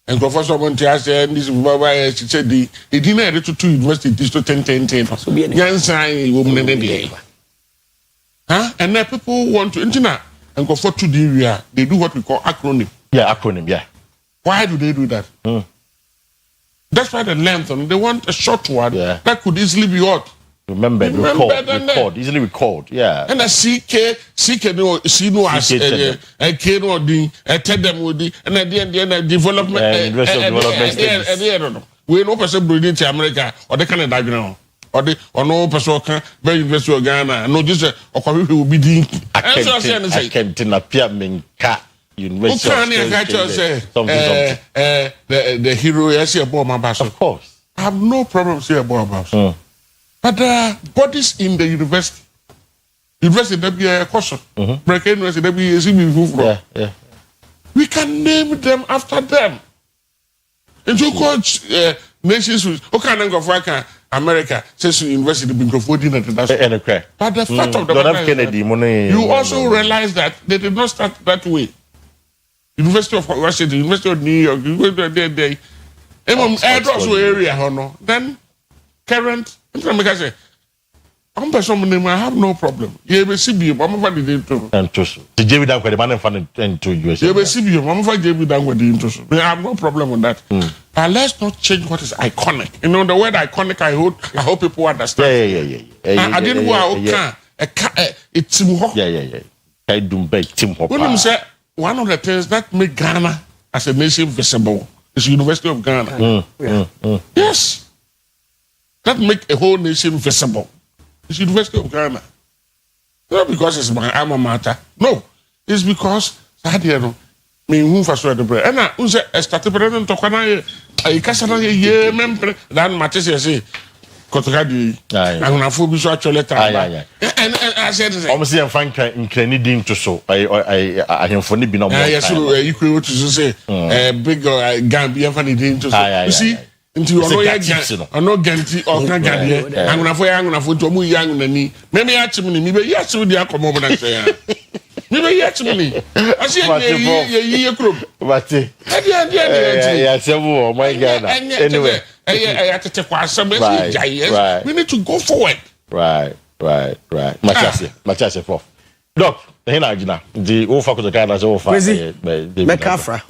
And Professor Montias said, this is she said, the didn't to two universities to 10. Huh? And then people want to, and go for to the area. They do what we call acronym. Yeah, acronym, yeah. Why do they do that? That's why the length, they want a short word that could easily be what? Remember, record, easily record, yeah. And a CK no, C no as a K no D, a tell them with the, and at the end, development, we no person bring to America or the Canada, you know, or the or no person can very University of Ghana, no, just or will be the. I can't appear Minka University of the hero, I see about my bass. Of course, I have no problem saying about my bass. But there are bodies in the university. University that be a caution. Breaking university that be a similar. Yeah. We can name them after them. And so called nations with America says university been confounding at that. But the fact of the matter, you also realize that they did not start that way. University of Washington, University of New York, University of area, then current. I'm person I have no problem. You ever see me? I'm over the intro. And to the JB down the man and fan into US. You ever see me? I'm over JB down with the intro. I have no problem with that. And let's not change what is iconic. You know the word iconic. I hope people understand. I didn't go it's yeah. I do beg Tim Hopper. When you say one of the things that make Ghana as a nation visible is University of Ghana. Yes, that make a whole nation visible. It's University of Ghana. Not because it's my alma mater. No, it's because that me who for sure the bread. And I who say started president to Kwana. I kasana ye member that matters say. Kotokadi. I'm gonna focus actually. And I said, almost in Frank in Kennedy to so. I am funny be no more. Yes, you could say big Gambian funny thing to so. You see. Into no Ganti or Nagadi, I'm gonna put to muy young than me. Maybe actually, maybe yes, with the come over and say, maybe actually, I see a year group. But yes, oh my God. Anyway, I have to take some right. We need to go forward. Right. Machase for. Doc, the Hinagina, the old faculty guidance over Becafra.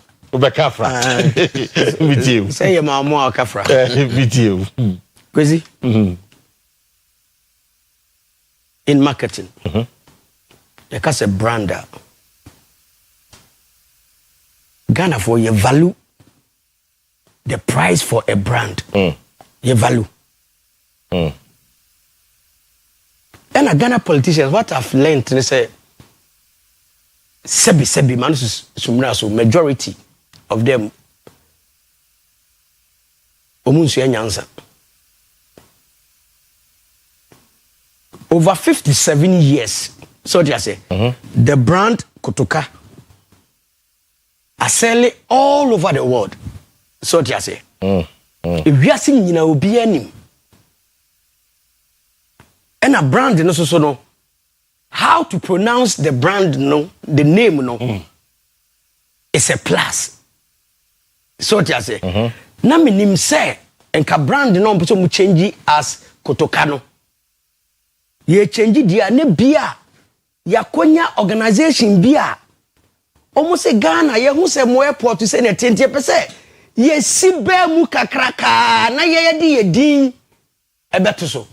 With you. Say your mama Kafra. With you. Kwesi. In marketing. You can say brander. Ghana for your value. The price for a brand. Your value. And a Ghana politicians, what I've learned, they say, Sebi, man, so majority of them over 57 years, so they say the brand Kotoka are selling all over the world, so they say if we are seeing in our BNM and a brand no so no how to pronounce the brand no the name no it's a plus. So what you say? Na minim say enka brand no mpo mu change as Kotoka no. Ye change dia ne bia yakonya organization bia. Omo se Ghana ye hu se mo airport se na tentie pese ye sibe mu kakraka na ye di ye din ebeto so.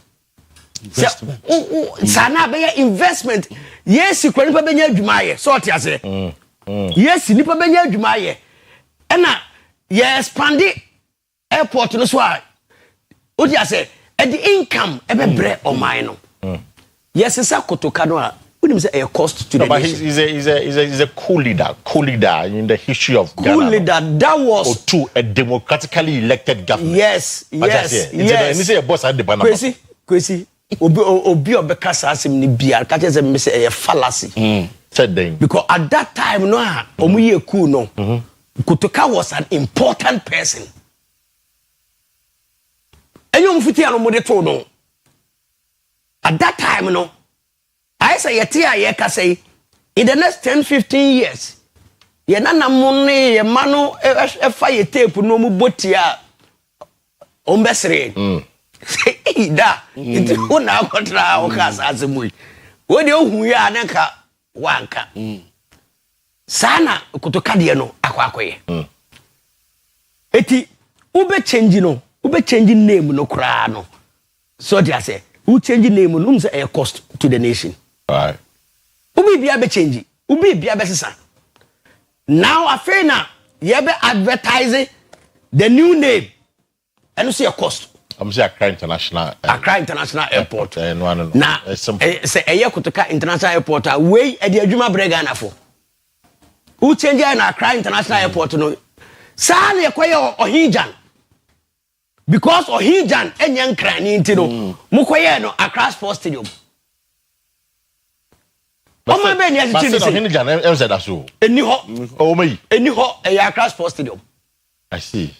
Sana be investment yes kwani pa benya adwuma ye. So what you say? Yes nipa benya adwuma ye. Ena yes, Pandi airport no so what you say? At the income ebe bre o mine no. Yes, it's a Kotoka no. We say a cost to the nation. He's a cool leader in the history of Ghana. Cool leader that was or two a democratically elected government. Yes. And you say a boss at the banana. Kwesi. Obi obekasa asim ni bia ka tell me say a fallacy. Said them. Because at that time no omu ye cool no. Kotoka was an important person. And you mfiti ano mode to no. At that time no. I say ye ka say in the next 10-15 years ye nana money ye mano e fa ye tape no mu botia ombesre. Say da it una kontra o kasa azemu. Wo de ohun ya na ka wanka. Sana Kotoka de no akwakoye. Eti ube change name no kra no. So they say who change name no say a cost to the nation. Right. Ubi bia be change. Ubi bia be sisa. Now afena ye be advertising the new name. And see a cost. I'm say Accra International Airport. Na say eye Kotoka International Airport we e de adwuma brega na fo. Who change na Accra International Airport no. Sa na yekoye Ohijan. Because Ohijan enye nkra ni ntino. Mukoye no Accra Sports Stadium. Omo be ni a chichi say Ohijan em say that so. Eni ho. O me. Eni ho e Accra Sports Stadium. I see.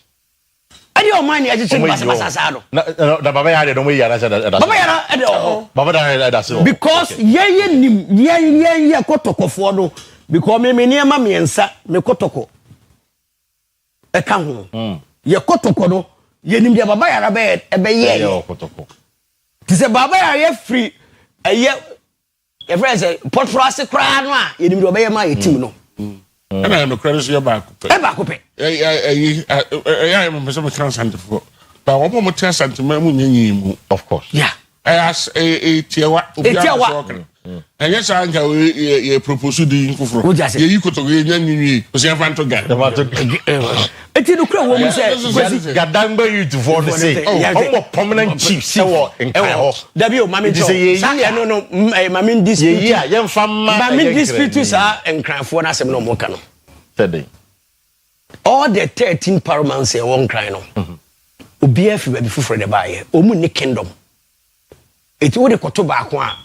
Adi o man ni a chichi basa sa no. Na baba ya de no me ya na say that. Baba ya na e de o. Baba da that so. Because ye nim ye kotokofo no because me niam miensa me kotoko. E ka ho. Ye kotoko no ye nim dia baba ya ra be ye. Kotoko. Ti se baba ya free your friends pot for us cry no a yenim do obey my team no and no credit your back am some consent for but one more consent mu of course yeah as a tiawa and yes I can propose the info you could to o se fan to get eti no kura wo mu say gadamba you to for the say oh permanent chief say in Kaiho dabi o mami jo say no mami dispute yeah yem fama mami dispute sa enkranfo na asem no mo ka no today all the 13 paramount say one cry no obi afi ba bi fufure de baaye o mu ni kingdom eti wo de koto ba ko a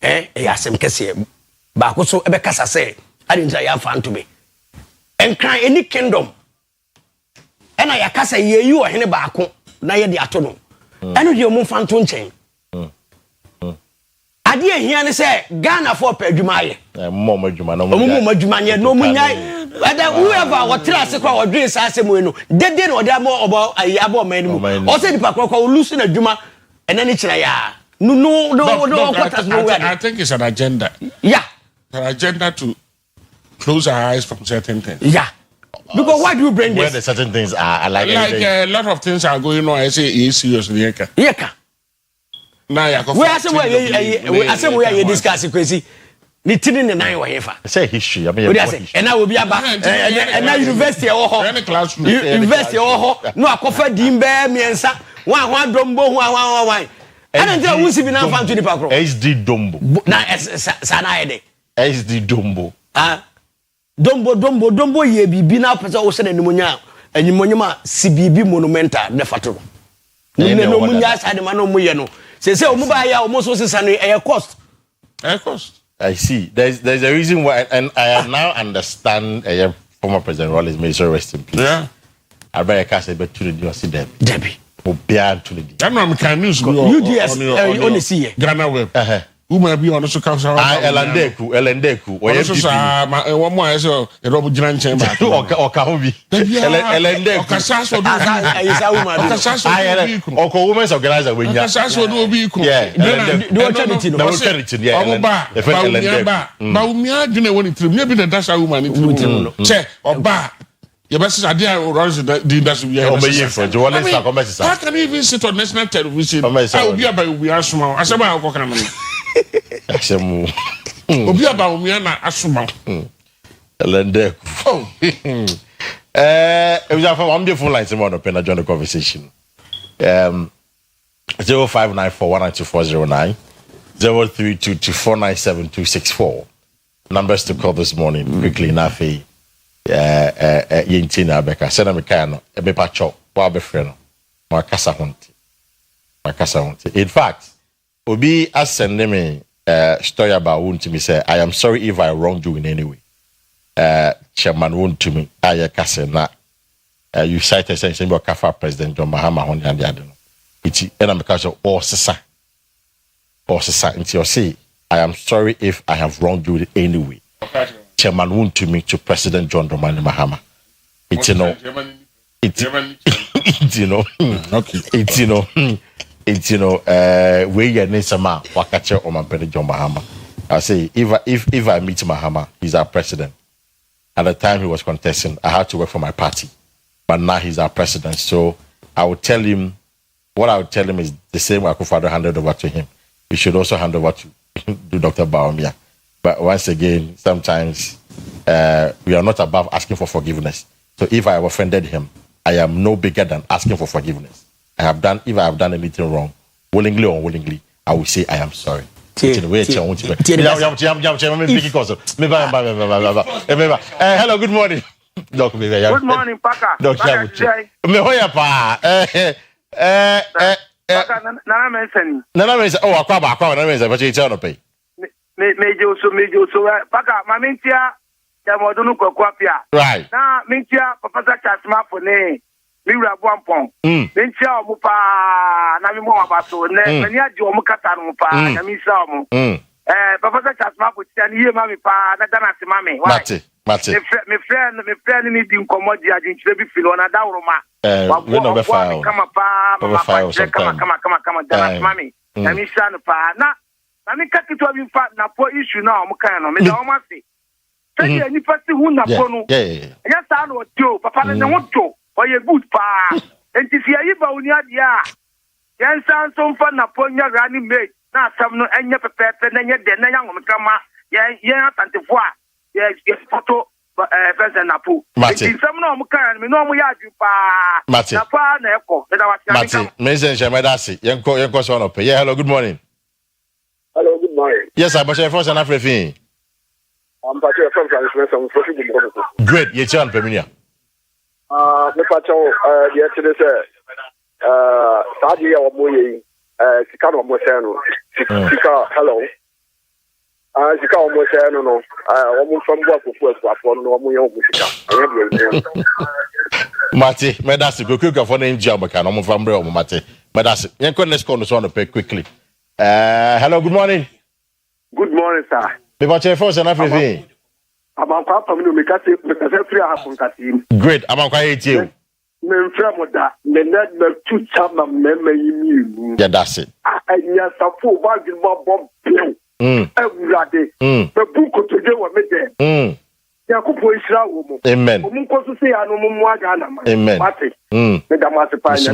ya asem kese ba ko so ebe kasa say adi nja ya fa nto be enkran any kingdom ena ya kasa yeyi o hene ba ko na ye de ato no eno de o mu fa nto nchen ade ehia ne say Ghana for padwuma ye mo madwuma no mo madwuma ne no munyai ada whoever what trase kwa odwe sa asem we no dede no de amo obo ayi abo man mu o say di pakwa kwa lusu na dwuma ena ne kira ya no quarters no way. I think it's an agenda. Yeah. An agenda to close our eyes from certain things. Yeah. Because why do you bring this? Where the certain things are like a lot of things are going on. I say it's serious. Yeka. Now you I say we discuss Kwesi. Ni tini ne nan we fa. Say history. I mean, and now we be aba. And now university any classroom. University no akofa dimbe miensa. Wan dombo wan. And until we see na fan to the pakro. SD Dombo. Na sana ede. SD Dombo. Dombo ye bibi na pesa o se na nimunya anyimonyama CBB monumental ne fatoro. No munya sa de ma no mu ye no. Say o mu ba ya o mo so sesa no e cost. I see. There's a reason why, and I now understand former President Rawlings may so rest in peace. Yeah. I better cast a bit to the university Debbie. Obian to the I'm not news. UDS only see Ghana web. Who may be on the council. Elendeku. One more I saw a Robert Grand Chamber or Kahobi. Elendeku. Or women's organizer when you are be cool. Yeah, maybe the Dasha woman. Check or bar. Your best idea runs the industry. How can you even sit on national television? I will be about we are small. I said, I'll come. Obi about me na asuma. Elende. Oh. It was from one beautiful line tomorrow open join the conversation. 0594192409 0322497264. Numbers to call this morning quickly Nafi. Yentina Becca send me kano e be pacho wa be frɛ no makasa honte. In fact obi asende me story about won to me say I am sorry if I wronged you in any way. Chairman won to me aye kase na you cite essentially about Kafa President John Mahama hon and the other no iti na me ka so o sesa nti you say I am sorry if I have wronged you in any way. Chairman won to me to President John Dramani Mahama. It's where you need some wakache or President John Mahama. I say if I meet Mahama, he's our president. At the time he was contesting, I had to work for my party, but now he's our president. So I would tell him is the same way Akufo-Addo handed over to him. We should also hand over to Dr. Bawumia. But once again, sometimes we are not above asking for forgiveness. So if I have offended him, I am no bigger than asking for forgiveness. If I have done anything wrong, willingly or unwillingly, I will say I am sorry. Hello, good morning. Good morning, Paka. Mejo so Paka mamintia ya modunu kokwapia right na mintia Professor Chasma fone miwura boampon mintia omupa na mi mo abaso ne mani age omukata no pa na mi sa omu Professor Chasma fo tia ni ye mami pa na dana se mami mate me friend ni di nkomodi age nchire bi filo na dawroma we no be file kama pa kama dana se mami na mi sa no pa na na me ka kitwa bi fa na po issue na o kan no me da o ma se say any person hu na po no ya sa no tio papa ne ho to o ye good pa enti fi ayi ba oni ade a yan san so fa na po nya rani make na asam no enye pepepe na nye de na nya ngom kama ye atantefo a ye photo person na po enti sam no mo kan me no mo ya adu pa na pa na eko da wa Mati me zen shemedasi yenko so no pe yeah hello good morning. Hello, good morning. Yes, I'm Bashir Force and Afrifin. I'm Patrick from Transmission. Great, you're on Peminia. Me Pacho, yesterday, Sadia or Moye, Sicano Mosano, Sica, hello. Sica Mosano, woman from work with first one, no more Musica. Mati, Medasi, go cook for name Jabakan, I'm from Bro, Mati. Medasi, Yanko, let's call us on the pay quickly. Hello, good morning. Good morning, sir. Me Bashir Force and Afrifin. I'm a papa, me kasi free happen kasi. Great, I'm quite you. Me framo da, me net me two chama me yimi. Yeah, that's it. Anya safo ba gi mo bomb bill. Ewurade. Me buko to dey wa me dey. Yakupo isra wo mo. Amen. Mo nko so say anu mo mo aga na ma. Amen. Mate. Me da ma se pa na.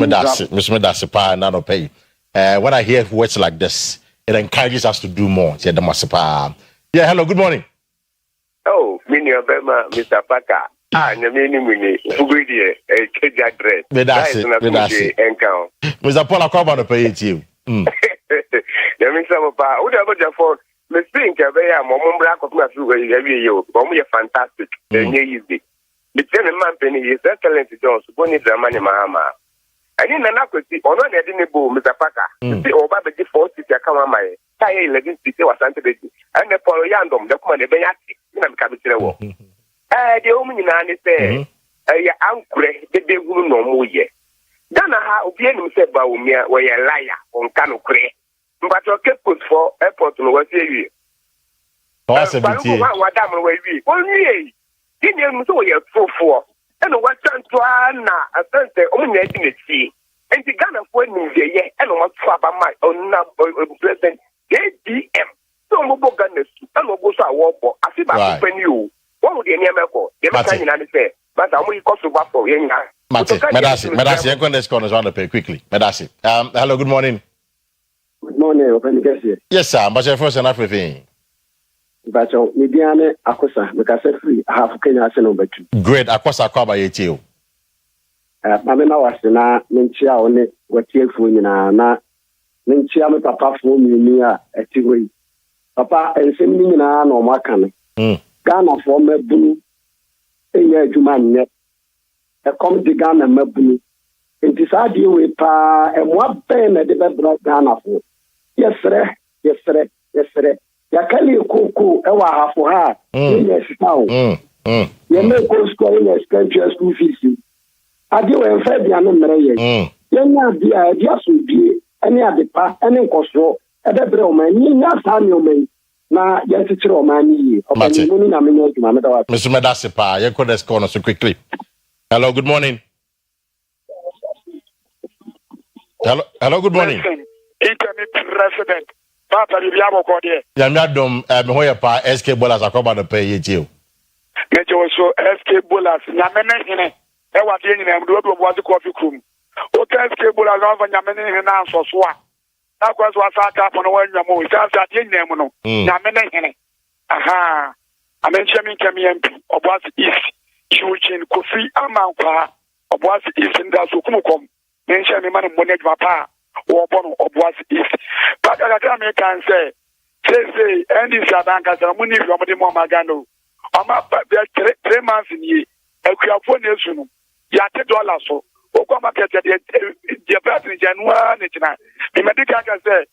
Me da se pa na no pay. When I hear words like this, it encourages us to do more. Yeah, hello, good morning. Oh, Mini Obama, Mr. Paka. Mini, Fugudi, a Keja dress. Mr. Paul, I come on to pay it to you. There means some of our whatever for Miss Pink, a very moment black of my food every year. Only a fantastic, easy. The 10 man penny is excellent to Jones, Bonnie Dramani Mahama. I didn't know or not any boo, Mr. Paka. The over the 40 come on my tire 11 city was Santa and the Polo Yandom, the command, the Bayati, in a capital war. The woman in Annie said, your uncle, the day will no more yet. Dana ha obienu se ba umia we ye liar on kanu kre. Mbato ke put for airport no we say. Oh, 70. Wa dam we wi. Onwie. Dini enu so ye fofo. Eno wa tanto na asante omunya di na ti. Enti Ghana fo ni de ye eno wa twa ba mai onna president ADM. So mo bo Ghana su. Eno go so awobo. Asi ba ko pani o. Wo de ni emeko. De me kan nyina ni se. But amu ikoso ba for ye nya. Medasi, I'm going to corners on the pay quickly. Medasi. Hello, good morning. Good morning, Open Kessie. Yes, sir. But your first and everything. But Mediane Akosa, because free, I have Kenya number 2. Great. Akosa Kwaba Yetio. Mamma was na Minchia on it, what you for na Minchia, my papa for me near a Tigray. Papa, and send me na no Macan. Ghana for me blue. A Juman net. A comedy Ghana mabuni. It is a deal with and what pen at the bed Ghana for. Yes, sir. Yes, sir. Yes, sir. Yakali Kuku, Ewa half for her. Yes, now. You may go school in a school fees. I do and Fabian Maria. Yana the ideas would be any other part, any costo, at the Broman, not Samuel May. Na yes, it's your money. Mr. Medasipa, you could have corner so quickly. Hello, good morning. Hello, good morning. Internet President, Papa Liamo Cordia. Yamadum, Oyerepa, SK Bolas, I come on to pay you. Get you also SK Bolas, Yamene, Ewa Ding, and do was the coffee room. Okay, SK Bolas, Yamene, and answer Swa. That was what I got on when you move. That's that in Nemono. Yamene. Aha. I mentioned MP or was East. Chuchin Kofi Amankwa or was East in the Sukumukom. Mention me man Monet Papa or Bono or was East. But I can say, Andy Sabanka, the money from the Momagano. I'm up there 3 months in ye. A Kuafonation. Yate dollars so. Okama Kata, the person in January. The medical can say,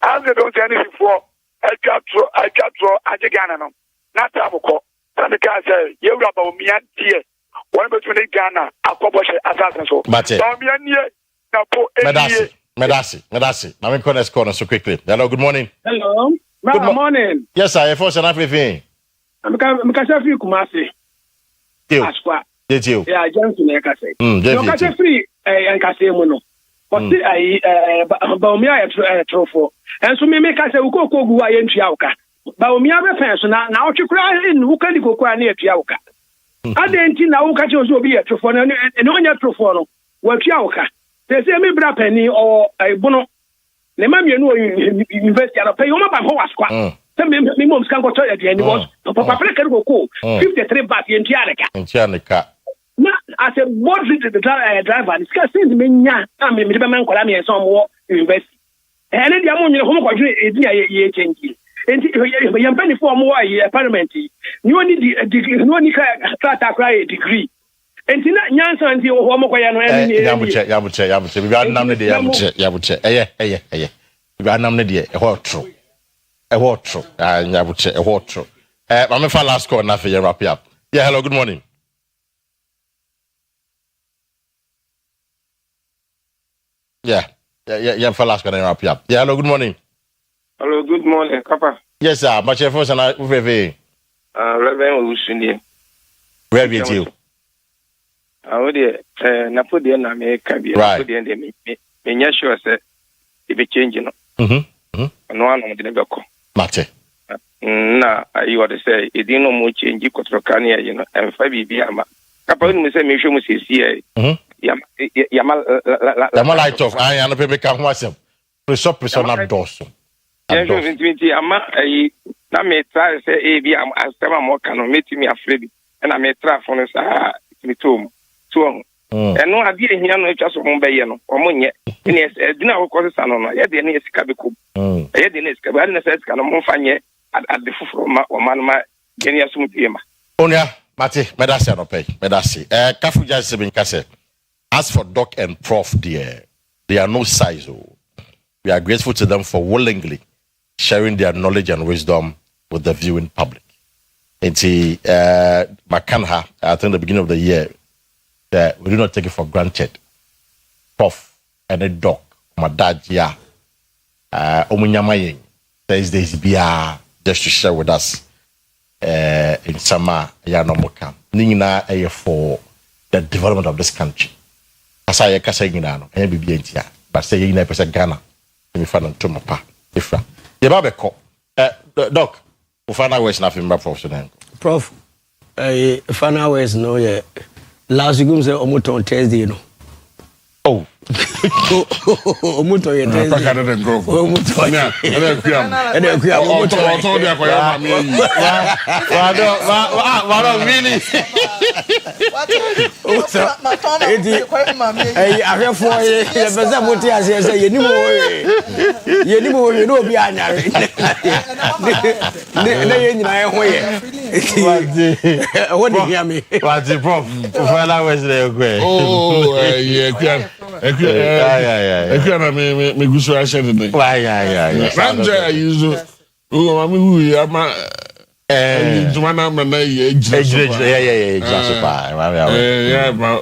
as they don't say anything for I got through Ajagano. Not Taboko. And the guy said, "You about me and dear. One between Ghana, a couple of assassins." Medasi. I'm in corner so quickly. Hello, good morning. Hello. Good morning. Yes, I first and everything. I'm free Kumasi. Did you? Yeah, Johnson, I can say. You free and Casemono. ɔte ayi baomia yɛ trofo ɛnso me ka sɛ wokoko gu a yɛntua wo ka baomia bɛpɛn so na wotwe kora wo ka di kokoa ne yɛtua wo ka adɛn nti na wo ka kyerɛ sɛ obi yɛ trofo no ɛne ɔnyɛ trofo no watua wo ka sɛ sɛ me bra pani ɔwɔ bono ne ma mienu wɔ university ano pɛ yɛ ɔma ba hɔ waskwa sɛ me mom sika nkɔtɔ yɛ deɛ ni bɔ papa pere kɛre koko 53 baht yɛntua ne ka na as a board driver this guy since me nya na me be man kola me enso mo university ene dia mo nyere ho mo kwadwe edi ye change enti ye mpani for mo wa parliament ni oni degree ni oni ka akra degree enti na nyansa nti ho mo kwaya no ya buche bi anam ne de ya buche eye bi anam ne de e ho tro ya buche e ho tro ma me fa last call na fe ye wrap up. Yeah, hello, good morning. Yeah, for last one, wrap up. Yeah, hello, good morning. Hello, good morning, Papa. Yes, sir. My chef was an Reverend Usuni. Where be you? I would Napoleon in America. Right. Me sure said if it changing. No one on the never come. Mate. Na, you ought to say, it didn't know more change you could Rocania, you know, and 5 BBM. Papa, you say, make sure we see. Yama light off. I am a baby can watch him. Pressure not doors. Ama na me try say be am asema mo kan me timi afredi na me try for no sa me tom to no ade ehia no atwa so mo beye no omo nye ne dina wo ko sa no no ye de ne sika be ko ye de ne sika ba ne sa sika no mo fa nye ade foforo ma o ma no ma geni asum tiema onia mate medase no pay medase kafu just bin kase. As for Doc and Prof, dear, they are no size. We are grateful to them for willingly sharing their knowledge and wisdom with the viewing public. And Makanha, I think the beginning of the year, that we do not take it for granted. Prof and a Doc, my dad, yeah, Omunyamaying, Thursdays, just to share with us in Sama, Yanomokam, Nina, for the development of this country. Asaya kasa nyina no enya bibia ntia but say nyina pesa Ghana me fa no to mapa ifra ye ba be ko doc o final words na fimba prof final words no ye last week say omoton Thursday no oh omoton ye Thursday paka na den go omoton na ene kuam omoton dia ko ya ma me wa do really Hey, I have for you. No be anyare. What do you hear me? What the prof? Final words there go. Oh, yeah. Me gusu a share the. Yeah. Ranja use. Who am Jumana mana ye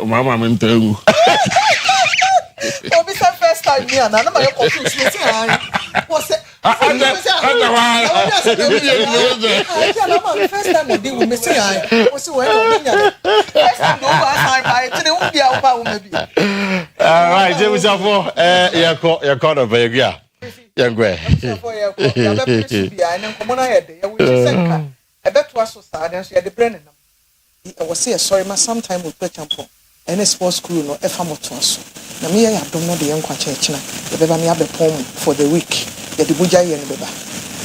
mama mentengu. Obi say first time me and na my confused me say was it first time we deal with me say was we first time no I today we be our maybe. All right, James Afo your corner very Yangwe. I bet was so sad and she had the brain. I was here, sorry, my sometime with Pechampo and a sports crew no Efamotoso. Namia, I don't know the young Quachina, the Bebamia poem for the week, the Buja and Beba.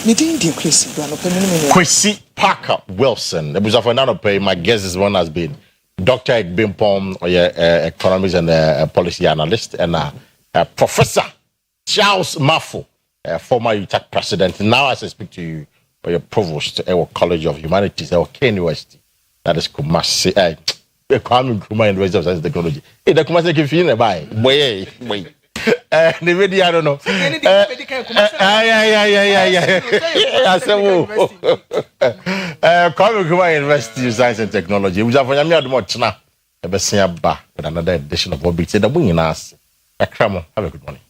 Meeting the Kwesi Parker Wilson. It was of another pay. My guess is one has been Dr. Ekbimpom, economics and policy analyst, and Professor Charles Mafu, former UTAC president. Now, as I speak to you, or your provost at our College of Humanities, our Kane University, that is Kumasi, Kwame Nkrumah University of Science and Technology. The Kumasi can feel by wait. The video, I don't know. Yeah. I said, Kwame Nkrumah University of Science and Technology. We have a much now. With another edition of Orbit. The winning us. Have a good morning.